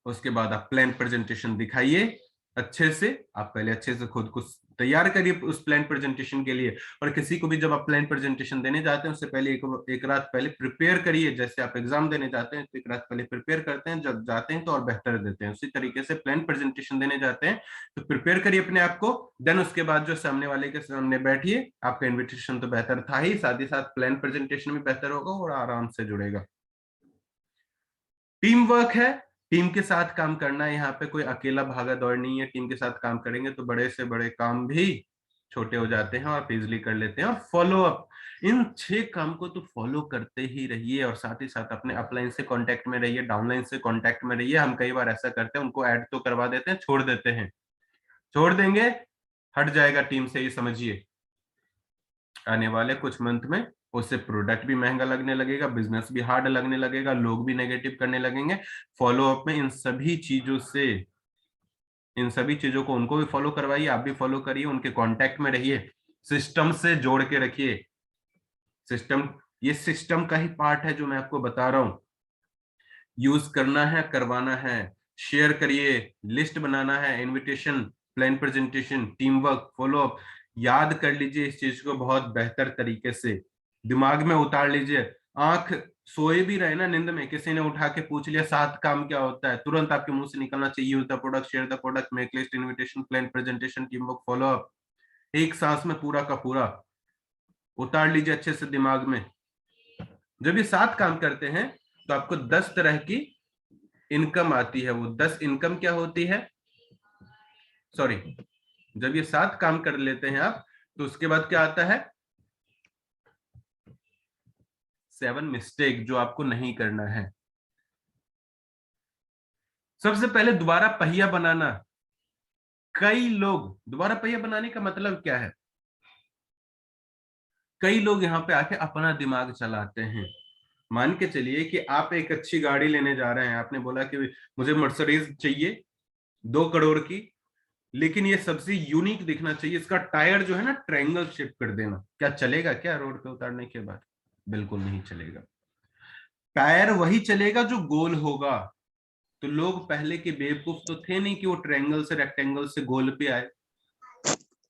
उसके बाद आप प्लान प्रेजेंटेशन दिखाइए अच्छे से। आप पहले अच्छे से खुद को तैयार करिए उस प्लान प्रेजेंटेशन के लिए। और किसी को भी जब आप प्लान प्रेजेंटेशन देने जाते हैं उससे पहले एक रात पहले प्रिपेयर करिए। जैसे आप एग्जाम देने जाते हैं तो एक रात पहले प्रिपेयर करते हैं, जब जाते हैं तो और बेहतर देते हैं, उसी तरीके से प्लान प्रेजेंटेशन देने जाते हैं तो प्रिपेयर करिए अपने आप को। देन उसके बाद जो सामने वाले के सामने बैठिए, आपका इन्विटेशन तो बेहतर था ही, साथ ही साथ प्लान प्रेजेंटेशन भी बेहतर होगा और आराम से जुड़ेगा। टीम वर्क है, टीम के साथ काम करना है, यहाँ पे कोई अकेला भागा दौड़ नहीं है। टीम के साथ काम करेंगे तो बड़े से बड़े काम भी छोटे हो जाते हैं और आप इजिली कर लेते हैं। और फॉलो अप, इन 6 काम को तो फॉलो करते ही रहिए और साथ ही साथ अपने अपलाइन से कांटेक्ट में रहिए, डाउनलाइन से कांटेक्ट में रहिए। हम कई बार ऐसा करते हैं, उनको ऐड तो करवा देते हैं, छोड़ देते हैं, छोड़ देंगे हट जाएगा टीम से, ये समझिए। आने वाले कुछ मंथ में उससे प्रोडक्ट भी महंगा लगने लगेगा, बिजनेस भी हार्ड लगने लगेगा, लोग भी नेगेटिव करने लगेंगे। फॉलो अप में इन सभी चीजों को उनको भी फॉलो करवाइए, आप भी फॉलो करिए, उनके कांटेक्ट में रहिए, सिस्टम से जोड़ के रखिए। सिस्टम, ये सिस्टम का ही पार्ट है जो मैं आपको बता रहा हूं। यूज करना है, करवाना है, शेयर करिए, लिस्ट बनाना है, invitation, plan presentation, team work, follow up. याद कर लीजिए इस चीज को बहुत बेहतर तरीके से, दिमाग में उतार लीजिए। आंख सोए भी रहे ना, नींद में किसी ने उठा के पूछ लिया 7 काम क्या होता है, तुरंत आपके मुंह से निकलना चाहिए use the product, share the product, make list, invitation, plan presentation, team work, follow up. एक सांस में पूरा का पूरा उतार लीजिए अच्छे से दिमाग में। जब ये 7 काम करते हैं तो आपको 10 तरह की इनकम आती है। वो 10 इनकम क्या होती है, सॉरी, जब ये 7 काम कर लेते हैं आप तो उसके बाद क्या आता है, 7 मिस्टेक जो आपको नहीं करना है। सबसे पहले दोबारा पहिया बनाना। कई लोग, दोबारा पहिया बनाने का मतलब क्या है, कई लोग यहाँ पे आके अपना दिमाग चलाते हैं। मान के चलिए कि आप एक अच्छी गाड़ी लेने जा रहे हैं, आपने बोला कि मुझे मर्सिडीज चाहिए 2 करोड़ की, लेकिन ये सबसे यूनिक दिखना चाहिए, इसका टायर जो है ना ट्रायंगल शेप कर देना। क्या चलेगा क्या रोड पे उतारने के बाद? बिल्कुल नहीं चलेगा। टायर वही चलेगा जो गोल होगा। तो लोग पहले के बेवकूफ तो थे नहीं कि वो ट्रायंगल से रेक्टेंगल से गोल पे आए।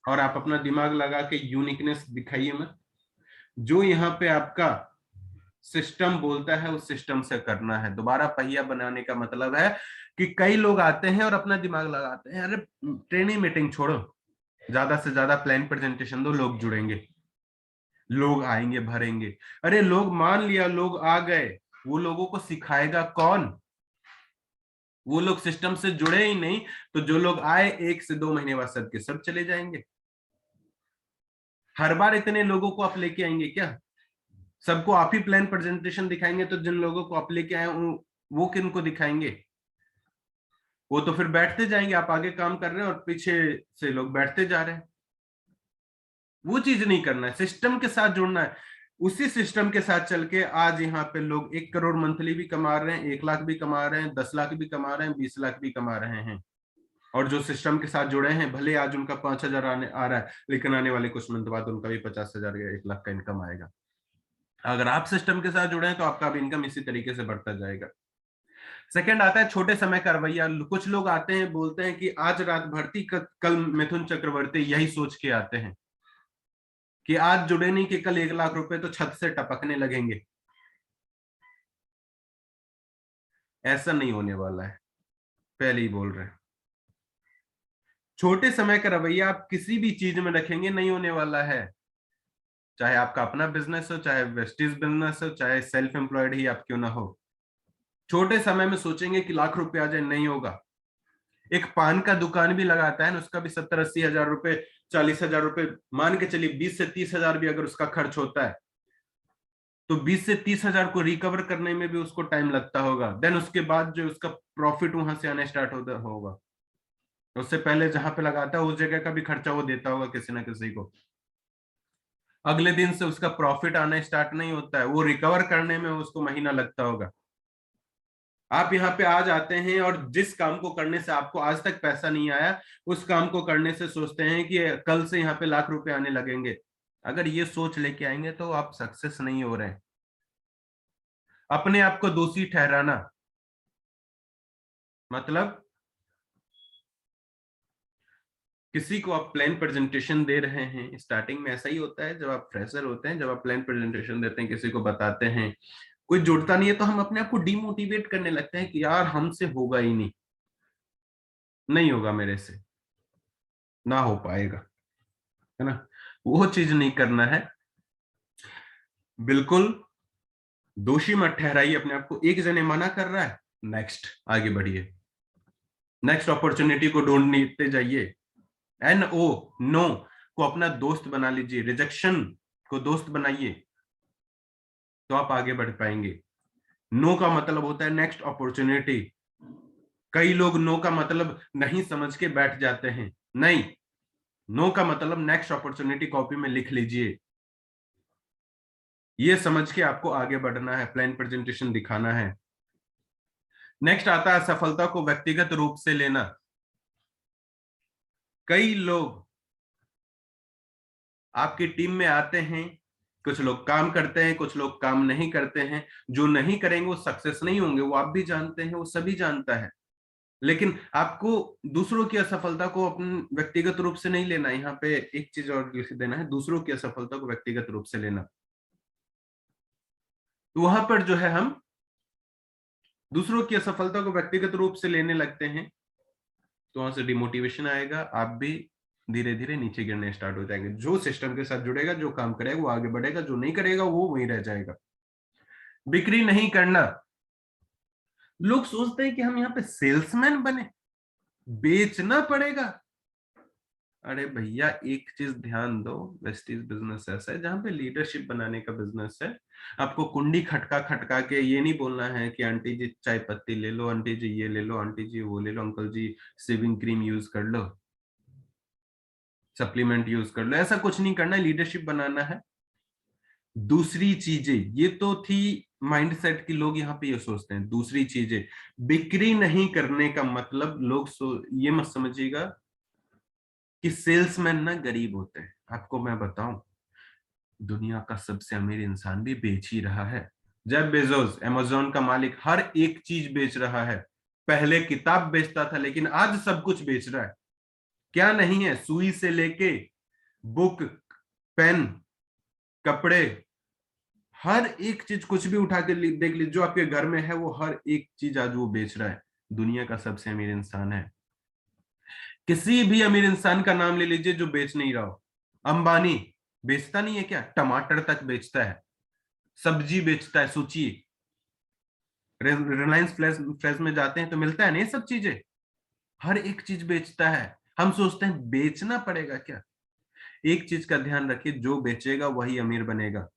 और आप अपना दिमाग लगा के यूनिकनेस दिखाइए मत। जो यहाँ पे आपका सिस्टम बोलता है उस सिस्टम से करना है। दोबारा पहिया बनाने का मतलब है कि कई लोग आते हैं और अपना दिमाग लगाते हैं, अरे ट्रेनिंग मीटिंग छोड़ो, ज्यादा से ज्यादा प्लान प्रेजेंटेशन दो, लोग जुड़ेंगे, लोग आएंगे भरेंगे। अरे लोग मान लिया लोग आ गए, वो लोगों को सिखाएगा कौन? वो लोग सिस्टम से जुड़े ही नहीं, तो जो लोग आए 1 से 2 महीने बाद सबके सब चले जाएंगे। हर बार इतने लोगों को आप लेके आएंगे क्या? सबको आप ही प्लान प्रेजेंटेशन दिखाएंगे तो जिन लोगों को आप लेके आए वो किन को दिखाएंगे? वो तो फिर बैठते जाएंगे, आप आगे काम कर रहे हैं और पीछे से लोग बैठते जा रहे हैं। वो चीज नहीं करना है, सिस्टम के साथ जुड़ना है। उसी सिस्टम के साथ चल के आज यहाँ पे लोग 1 करोड़ मंथली भी कमा रहे हैं, 1 लाख भी कमा रहे हैं, 10 लाख भी कमा रहे हैं, 20 लाख भी कमा रहे हैं। और जो सिस्टम के साथ जुड़े हैं, भले आज उनका 5,000 आ रहा है, लेकिन आने वाले कुछ मंथ बाद उनका भी 50,000 या 1 लाख का इनकम आएगा। अगर आप सिस्टम के साथ जुड़े हैं तो आपका भी इनकम इसी तरीके से बढ़ता जाएगा। सेकंड आता है छोटे समय का रवैया। कुछ लोग आते हैं, बोलते हैं कि आज रात भर्ती, कल मिथुन चक्रवर्ती, यही सोच के आते हैं कि आज जुड़े नहीं कि कल 1 लाख रुपए तो छत से टपकने लगेंगे। ऐसा नहीं होने वाला है, पहले ही बोल रहे हैं। छोटे समय का रवैया आप किसी भी चीज में रखेंगे, नहीं होने वाला है। चाहे आपका अपना बिजनेस हो, चाहे वेस्टीज बिजनेस हो, चाहे सेल्फ एम्प्लॉयड ही आप क्यों ना हो, छोटे समय में सोचेंगे कि लाख रुपए आ जाए, नहीं होगा। एक पान का दुकान भी लगाता है ना, उसका भी 70-80 हजार रुपए, 40,000 रुपए मान के चलिए, 20 से 30 हजार भी अगर उसका खर्च होता है तो 20 से 30 हजार को रिकवर करने में भी उसको टाइम लगता होगा। देन उसके बाद जो उसका प्रॉफिट वहां से आने स्टार्ट होगा। उससे पहले जहां पे लगाता है उस जगह का भी खर्चा वो देता होगा किसी ना किसी को। अगले दिन से उसका प्रॉफिट आना स्टार्ट नहीं होता है, वो रिकवर करने में उसको महीना लगता होगा। आप यहाँ पे आज आते हैं और जिस काम को करने से आपको आज तक पैसा नहीं आया, उस काम को करने से सोचते हैं कि कल से यहाँ पे लाख रुपए आने लगेंगे। अगर ये सोच लेके आएंगे तो आप सक्सेस नहीं हो रहे हैं। अपने आप को दोषी ठहराना, मतलब किसी को आप प्लान प्रेजेंटेशन दे रहे हैं, स्टार्टिंग में ऐसा ही होता है जब आप फ्रेशर होते हैं, जब आप प्लान प्रेजेंटेशन देते हैं, किसी को बताते हैं, कोई जुड़ता नहीं है तो हम अपने आप को डिमोटिवेट करने लगते हैं कि यार हमसे होगा ही नहीं, नहीं होगा मेरे से, ना हो पाएगा, है ना। वो चीज नहीं करना है, बिल्कुल दोषी मत ठहराइए अपने आप को। एक जने मना कर रहा है, नेक्स्ट आगे बढ़िए, नेक्स्ट अपॉर्चुनिटी को ढूंढते जाइए। NO, नो को अपना दोस्त बना लीजिए, रिजेक्शन को दोस्त बनाइए तो आप आगे बढ़ पाएंगे। नो का मतलब होता है नेक्स्ट अपॉर्चुनिटी। कई लोग नो का मतलब नहीं समझ के बैठ जाते हैं, नहीं, नो का मतलब नेक्स्ट अपॉर्चुनिटी कॉपी में लिख लीजिए। ये समझ के आपको आगे बढ़ना है, प्लान प्रेजेंटेशन दिखाना है। नेक्स्ट आता है सफलता को व्यक्तिगत रूप से लेना। कई लोग आपकी टीम में आते हैं, कुछ लोग काम करते हैं, कुछ लोग काम नहीं करते हैं। जो नहीं करेंगे वो सक्सेस नहीं होंगे, वो आप भी जानते हैं, वो सभी जानता है। लेकिन आपको दूसरों की असफलता को अपने व्यक्तिगत रूप से नहीं लेना। यहाँ पे एक चीज और लिख देना है, दूसरों की असफलता को व्यक्तिगत रूप से लेना। तो वहां पर जो है हम दूसरों की असफलता को व्यक्तिगत रूप से लेने लगते हैं तो वहां से डिमोटिवेशन आएगा, आप भी धीरे धीरे नीचे गिरने स्टार्ट हो जाएंगे। जो सिस्टम के साथ जुड़ेगा, जो काम करेगा वो आगे बढ़ेगा, जो नहीं करेगा वो वहीं रह जाएगा। बिक्री नहीं करना। लोग सोचते हैं कि हम यहाँ पे सेल्समैन बने, बेचना पड़ेगा। अरे भैया एक चीज ध्यान दो, वेस्टीज बिजनेस ऐसा है जहां पे लीडरशिप बनाने का बिजनेस है। आपको कुंडी खटका खटका के ये नहीं बोलना है कि आंटी जी चाय पत्ती ले लो, आंटी जी ये ले लो, आंटी जी वो ले लो, अंकल जी शेविंग क्रीम यूज कर लो, सप्लीमेंट यूज कर लो। ऐसा कुछ नहीं करना है, लीडरशिप बनाना है। दूसरी चीजें, ये तो थी माइंडसेट की, लोग यहाँ पे ये सोचते हैं। दूसरी चीजें, बिक्री नहीं करने का मतलब लोग ये मत समझिएगा कि सेल्समैन ना गरीब होते हैं। आपको मैं बताऊं, दुनिया का सबसे अमीर इंसान भी बेच ही रहा है। जेफ बेजोस, अमेज़न का मालिक, हर एक चीज बेच रहा है। पहले किताब बेचता था लेकिन आज सब कुछ बेच रहा है। क्या नहीं है, सुई से लेके बुक, पेन, कपड़े, हर एक चीज, कुछ भी उठा के देख लीजिए जो आपके घर में है, वो हर एक चीज आज वो बेच रहा है। दुनिया का सबसे अमीर इंसान है। किसी भी अमीर इंसान का नाम ले लीजिए जो बेच नहीं रहा हो। अंबानी बेचता नहीं है क्या? टमाटर तक बेचता है, सब्जी बेचता है, सोचिए। रिलायंस फ्रेश में जाते हैं तो मिलता है ना ये सब चीजें, हर एक चीज बेचता है। हम सोचते हैं बेचना पड़ेगा क्या? एक चीज का ध्यान रखिए, जो बेचेगा वही अमीर बनेगा,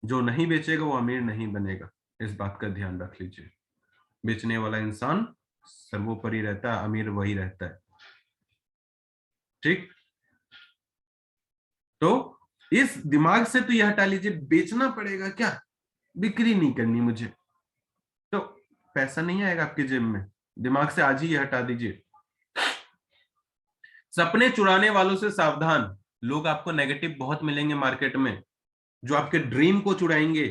जो नहीं बेचेगा वो अमीर नहीं बनेगा। इस बात का ध्यान रख लीजिए। बेचने वाला इंसान सर्वोपरि रहता है, अमीर वही रहता है। ठीक, तो इस दिमाग से तो यह हटा लीजिए, बेचना पड़ेगा क्या, बिक्री नहीं करनी मुझे, तो पैसा नहीं आएगा आपकी जेब में। दिमाग से आज ही यह हटा दीजिए। सपने चुराने वालों से सावधान। लोग आपको नेगेटिव बहुत मिलेंगे मार्केट में, जो आपके ड्रीम को चुराएंगे।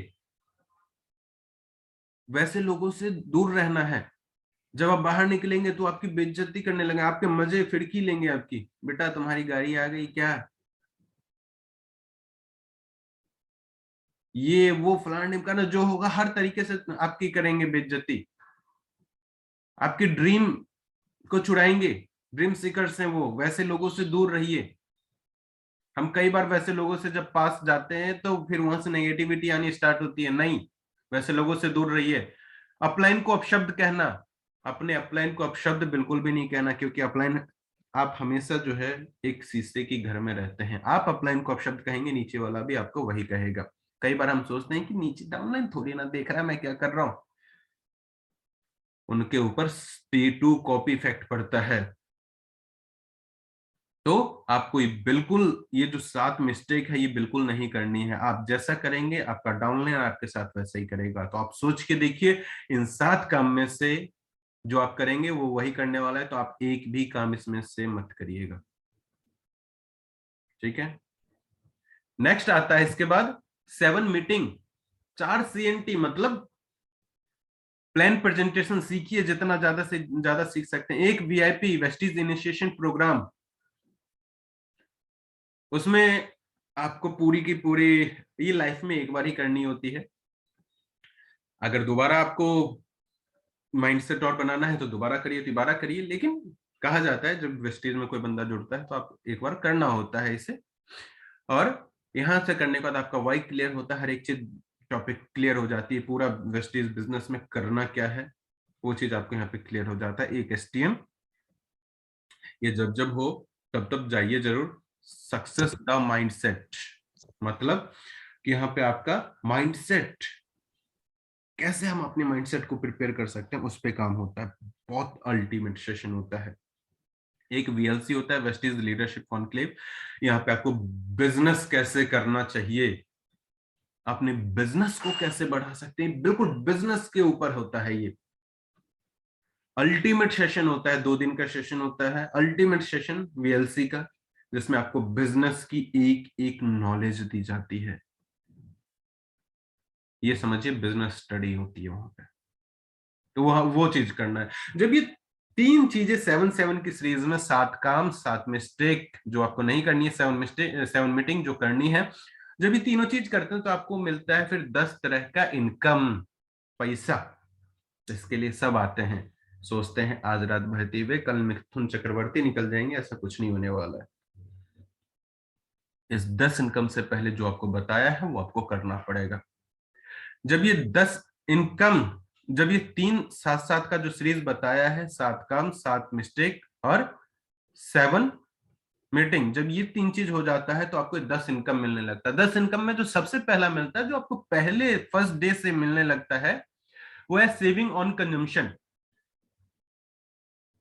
वैसे लोगों से दूर रहना है। जब आप बाहर निकलेंगे तो आपकी बेइज्जती करने लगे, आपके मजे फिरकी लेंगे आपकी, बेटा तुम्हारी गाड़ी आ गई क्या, ये वो फलाना ढिमकाना, जो होगा हर तरीके से आपकी करेंगे बेइज्जती। आपकी ड्रीम को चुराएंगे। ड्रीम सीकर्स हैं वो, वैसे लोगों से दूर रहिए। हम कई बार वैसे लोगों से जब पास जाते हैं तो फिर वहां से नेगेटिविटी आनी स्टार्ट होती है। नहीं, वैसे लोगों से दूर रहिए। अपलाइन को अपशब्द कहना, अपने अपलाइन को अपशब्द बिल्कुल भी नहीं कहना, क्योंकि अपलाइन, आप हमेशा जो है एक शीशे की घर में रहते हैं। आप अपलाइन को अपशब्द कहेंगे, नीचे वाला भी आपको वही कहेगा। कई बार हम सोचते हैं कि नीचे डाउनलाइन थोड़ी ना देख रहा है मैं क्या कर रहा हूं, उनके ऊपर P2 कॉपी इफेक्ट पड़ता है। तो आपको बिल्कुल ये जो 7 मिस्टेक है ये बिल्कुल नहीं करनी है। आप जैसा करेंगे आपका डाउनलाइन आपके साथ वैसा ही करेगा। तो आप सोच के देखिए, इन 7 काम में से जो आप करेंगे वो वही करने वाला है, तो आप एक भी काम इसमें से मत करिएगा। ठीक है, नेक्स्ट आता है इसके बाद 7 मीटिंग। 4 CNT मतलब प्लान प्रेजेंटेशन सीखिए, जितना ज्यादा से ज्यादा सीख सकते हैं। एक VIP वेस्टीज इनिशिएशन प्रोग्राम, उसमें आपको पूरी की पूरी ये लाइफ में एक बार ही करनी होती है। अगर दोबारा आपको माइंडसेट और बनाना है तो दोबारा करिए, दोबारा करिए, लेकिन कहा जाता है जब वेस्टीज में कोई बंदा जुड़ता है तो आप एक बार करना होता है इसे। और यहां से करने के बाद आपका वाई क्लियर होता है, हर एक चीज टॉपिक क्लियर हो जाती है। पूरा वेस्टीज बिजनेस में करना क्या है वो चीज आपको यहाँ पे क्लियर हो जाता है। एक STM, ये जब जब हो तब तब जाइए जरूर। सक्सेस द माइंडसेट, मतलब कि यहाँ पे आपका माइंडसेट, कैसे हम अपने माइंडसेट को प्रिपेयर कर सकते हैं उस पे काम होता है। बहुत अल्टीमेट सेशन होता है। एक VLC होता है, वेस्टीज लीडरशिप कॉन्क्लेव। यहाँ पे आपको बिजनेस कैसे करना चाहिए, अपने बिजनेस को कैसे बढ़ा सकते हैं, बिल्कुल बिजनेस के ऊपर होता है ये। अल्टीमेट सेशन होता है, 2 दिन का सेशन होता है, अल्टीमेट सेशन VLC का, जिसमें आपको बिजनेस की एक एक नॉलेज दी जाती है। ये समझिए बिजनेस स्टडी होती है वहां पे। तो वहां वो चीज करना है। जब ये 3 चीजें 7 की सीरीज में, 7 काम 7 मिस्टेक जो आपको नहीं करनी है, 7 मीटिंग जो करनी है, जब ये तीनों चीज करते हैं तो आपको मिलता है फिर 10 तरह का इनकम, पैसा। इसके लिए सब आते हैं, सोचते हैं आज रात बहती हुए कल मिथुन चक्रवर्ती निकल जाएंगे, ऐसा कुछ नहीं होने वाला है। इस 10 इनकम से पहले जो आपको बताया है वो आपको करना पड़ेगा। जब ये 10 इनकम, जब ये 3 7 का जो सीरीज बताया है, 7 काम 7 मिस्टेक और 7 मीटिंग, जब ये 3 चीज हो जाता है तो आपको 10 इनकम मिलने लगता है। 10 इनकम में जो सबसे पहला मिलता है, जो आपको पहले फर्स्ट डे से मिलने लगता है, वो है सेविंग ऑन कंजम्पशन।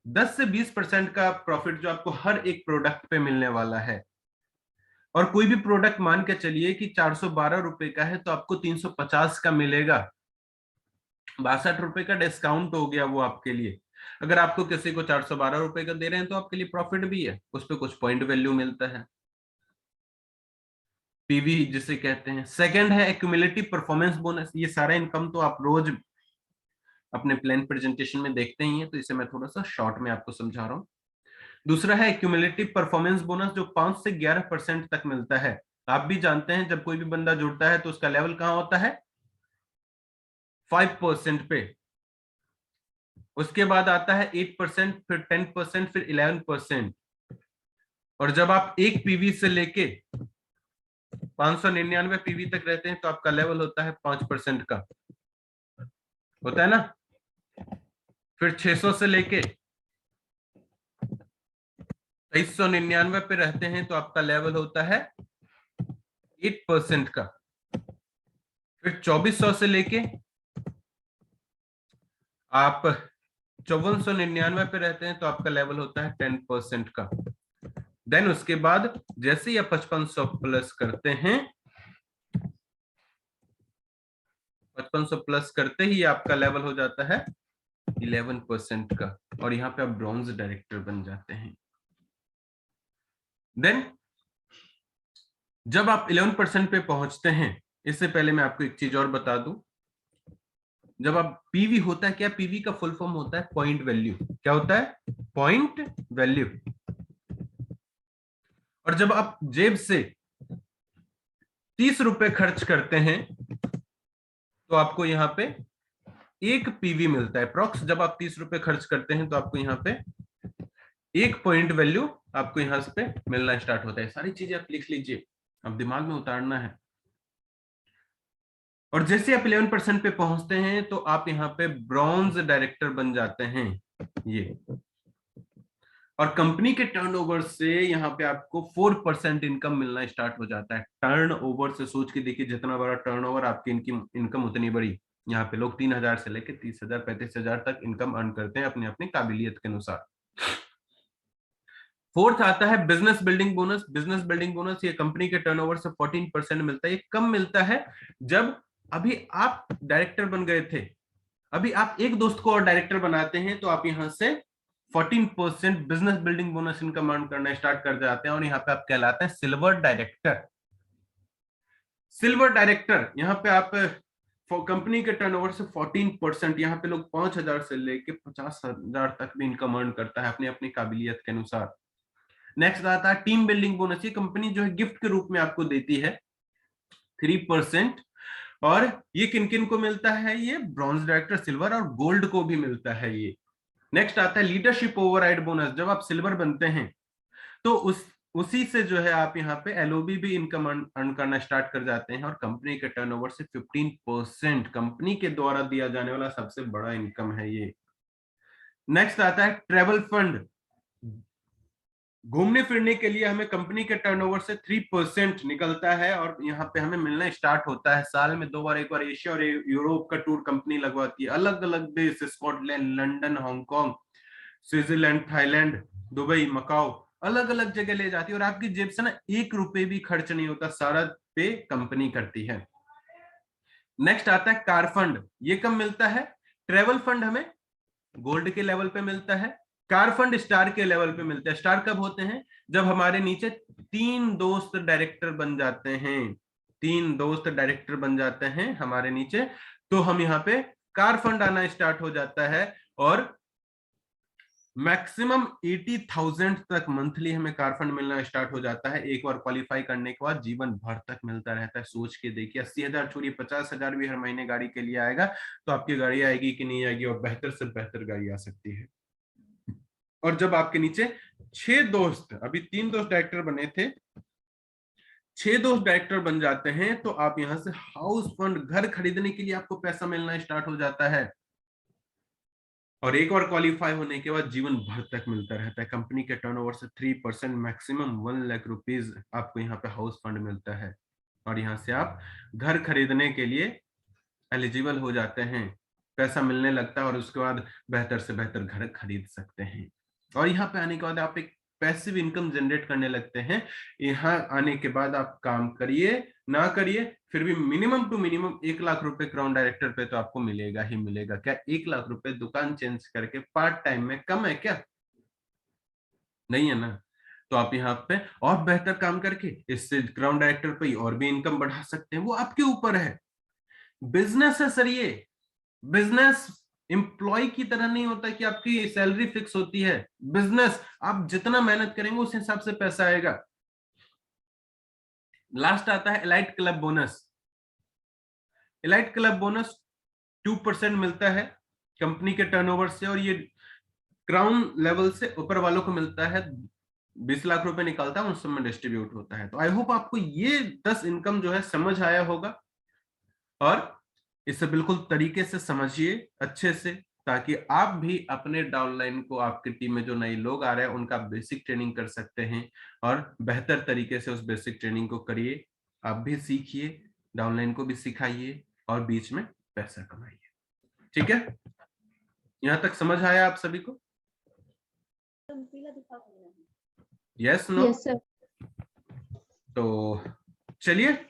10 से 20% का प्रॉफिट जो आपको हर एक प्रोडक्ट पे मिलने वाला है। और कोई भी प्रोडक्ट मान के चलिए कि 412 रुपए का है तो आपको 350 का मिलेगा, 62 रुपए का डिस्काउंट हो गया वो आपके लिए। अगर आपको किसी को 412 रुपए का दे रहे हैं तो आपके लिए प्रॉफिट भी है, उस पर कुछ पॉइंट वैल्यू मिलता है, PV जिसे कहते हैं। सेकंड है एक्यूमुलेटिव परफॉर्मेंस बोनस। ये सारा इनकम तो आप रोज अपने प्लान प्रेजेंटेशन में देखते ही हैं, तो इसे मैं थोड़ा सा शॉर्ट में आपको समझा रहा हूं। दूसरा है एक्यूमुलेटिव परफॉर्मेंस बोनस, जो 5 से 11% तक मिलता है। आप भी जानते हैं जब कोई भी बंदा जुड़ता है तो उसका लेवल कहां होता है, 5% पे। उसके बाद आता है 8%, फिर 10%, फिर 11%। और जब आप एक PV से लेके 599 PV तक रहते हैं तो आपका लेवल होता है 5% का, होता है ना। फिर 600 से लेके 2399 पे रहते हैं तो आपका लेवल होता है 8% का। फिर 2400 से लेके आप 5499 पे रहते हैं तो आपका लेवल होता है 10% का। देन उसके बाद जैसे ही आप 5500 प्लस करते हैं, 5500 प्लस करते ही आपका लेवल हो जाता है 11% का, और यहाँ पे आप ब्रॉन्ज डायरेक्टर बन जाते हैं। देन जब आप 11% पे पहुंचते हैं, इससे पहले मैं आपको एक चीज और बता दूं, जब आप पीवी होता है क्या, पीवी का फुल फॉर्म होता है पॉइंट वैल्यू। क्या होता है? Point value. और जब आप जेब से 30 रुपए खर्च करते हैं तो आपको यहाँ पे एक पीवी मिलता है अप्रॉक्स। जब आप 30 रुपए खर्च करते हैं तो आपको यहाँ पे एक पॉइंट वैल्यू आपको यहाँ पे मिलना स्टार्ट होता है। सारी चीजें आप लिख लीजिए, अब दिमाग में उतारना है। और जैसे आप 11% पे पहुंचते हैं तो आप यहाँ पे ब्रॉन्ज डायरेक्टर बन जाते हैं ये। और कंपनी के टर्नओवर से यहाँ पे आपको 4% इनकम मिलना स्टार्ट हो जाता है। टर्नओवर से सोच के देखिए, जितना बड़ा टर्नओवर आपकी इनकम उतनी बड़ी। यहाँ पे लोग 3000 से लेकर 30,000 35,000 तक इनकम अर्न करते हैं अपनी अपनी काबिलियत के अनुसार। फोर्थ आता है business building bonus. Business building bonus ये कंपनी के टर्नओवर से 14% मिलता है। ये कम मिलता है जब अभी आप डायरेक्टर बन गए थे, अभी आप एक दोस्त को और डायरेक्टर बनाते हैं तो आप यहां से 14% business building bonus income earn करना स्टार्ट कर जाते हैं, और यहाँ पे आप कहलाते हैं सिल्वर डायरेक्टर। सिल्वर डायरेक्टर यहाँ पे आप कंपनी के टर्नओवर से 14%, यहाँ पे लोग 5,000 से लेके 50,000 तक भी इनकम अर्न करता है अपनी अपनी काबिलियत के अनुसार। नेक्स्ट आता है टीम बिल्डिंग बोनस। ये कंपनी जो है गिफ्ट के रूप में आपको देती है 3%, और ये किन किन को मिलता है? ये ब्रॉन्ज डायरेक्टर, सिल्वर और गोल्ड को भी मिलता है ये। नेक्स्ट आता है लीडरशिप ओवरराइड बोनस। जब आप सिल्वर बनते हैं तो उसी से जो है आप यहाँ पे एलओबी भी इनकम अर्न करना स्टार्ट कर जाते हैं, और कंपनी के टर्नओवर से 15% कंपनी के द्वारा दिया जाने वाला सबसे बड़ा इनकम है ये। नेक्स्ट आता है ट्रेवल फंड। घूमने फिरने के लिए हमें कंपनी के टर्नओवर से 3% निकलता है, और यहाँ पे हमें मिलना स्टार्ट होता है साल में 2 बार। एक बार एशिया और यूरोप का टूर कंपनी लगवाती है, अलग अलग देश, Scotland, London, Hong Kong, Switzerland, Thailand, Dubai, Macau, अलग अलग जगह ले जाती है, और आपकी जेब से ना 1 रुपए भी खर्च नहीं होता, सारा पे कंपनी करती है। नेक्स्ट आता है कार फंड। ये कब मिलता है? ट्रेवल फंड हमें गोल्ड के लेवल पे मिलता है, कार फंड स्टार के लेवल पे मिलता है। स्टार कब होते हैं? जब हमारे नीचे 3 दोस्त डायरेक्टर बन जाते हैं। 3 दोस्त डायरेक्टर बन जाते हैं हमारे नीचे, तो हम यहाँ पे कार फंड आना स्टार्ट हो जाता है, और मैक्सिमम 80,000 तक मंथली हमें कार फंड मिलना स्टार्ट हो जाता है। एक बार क्वालिफाई करने के बाद जीवन भर तक मिलता रहता है। सोच के देखिए, 80,000 छोड़िए, 50,000 भी हर महीने गाड़ी के लिए आएगा तो आपकी गाड़ी आएगी कि नहीं आएगी, और बेहतर से बेहतर गाड़ी आ सकती है। और जब आपके नीचे 6 दोस्त, अभी 3 दोस्त डायरेक्टर बने थे, 6 दोस्त डायरेक्टर बन जाते हैं तो आप यहां से हाउस फंड, घर खरीदने के लिए आपको पैसा मिलना स्टार्ट हो जाता है, और एक बार क्वालिफाई होने के बाद जीवन भर तक मिलता रहता है। कंपनी के टर्नओवर से 3%, मैक्सिमम 1 लाख रुपीज आपको यहाँ पे हाउस फंड मिलता है, और यहाँ से आप घर खरीदने के लिए एलिजिबल हो जाते हैं, पैसा मिलने लगता है, और उसके बाद बेहतर से बेहतर घर खरीद सकते हैं। और यहाँ पे आने के बाद आप एक पैसिव इनकम जनरेट करने लगते हैं। यहाँ आने के बाद आप काम करिए ना करिए, फिर भी मिनिमम टू मिनिमम 1 लाख रुपए क्राउन डायरेक्टर पे तो आपको मिलेगा ही मिलेगा। क्या 1 लाख रुपए दुकान चेंज करके पार्ट टाइम में कम है क्या? नहीं है ना। तो आप यहाँ पे और बेहतर काम करके इससे क्राउन डायरेक्टर पे और भी इनकम बढ़ा सकते हैं, वो आपके ऊपर है। बिजनेस है सर ये। बिजनेस एम्प्लॉय की तरह नहीं होता कि आपकी सैलरी फिक्स होती है। बिजनेस आप जितना मेहनत करेंगे उस हिसाब से पैसा आएगा। लास्ट आता है elite club bonus. Elite club bonus 2% मिलता है कंपनी के टर्नओवर से, और ये क्राउन लेवल से ऊपर वालों को मिलता है। 20 लाख रुपए निकलता है, उस समय डिस्ट्रीब्यूट होता है। तो आई होप आपको ये 10 इनकम जो है समझ आया होगा, और इसे बिल्कुल तरीके से समझिए अच्छे से, ताकि आप भी अपने डाउनलाइन को, आपकी टीम में जो नए लोग आ रहे हैं उनका बेसिक ट्रेनिंग कर सकते हैं और बेहतर तरीके से उस बेसिक ट्रेनिंग को करिए। आप भी सीखिए, डाउनलाइन को भी सिखाइए और बीच में पैसा कमाइए। ठीक है, यहाँ तक समझ आया आप सभी को? Yes no? Yes sir. तो चलिए,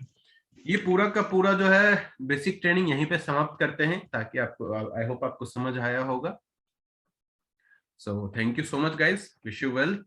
ये पूरा का पूरा जो है बेसिक ट्रेनिंग यहीं पे समाप्त करते हैं, ताकि आपको, आई होप आपको समझ आया होगा। So thank you so much guys, wish you well.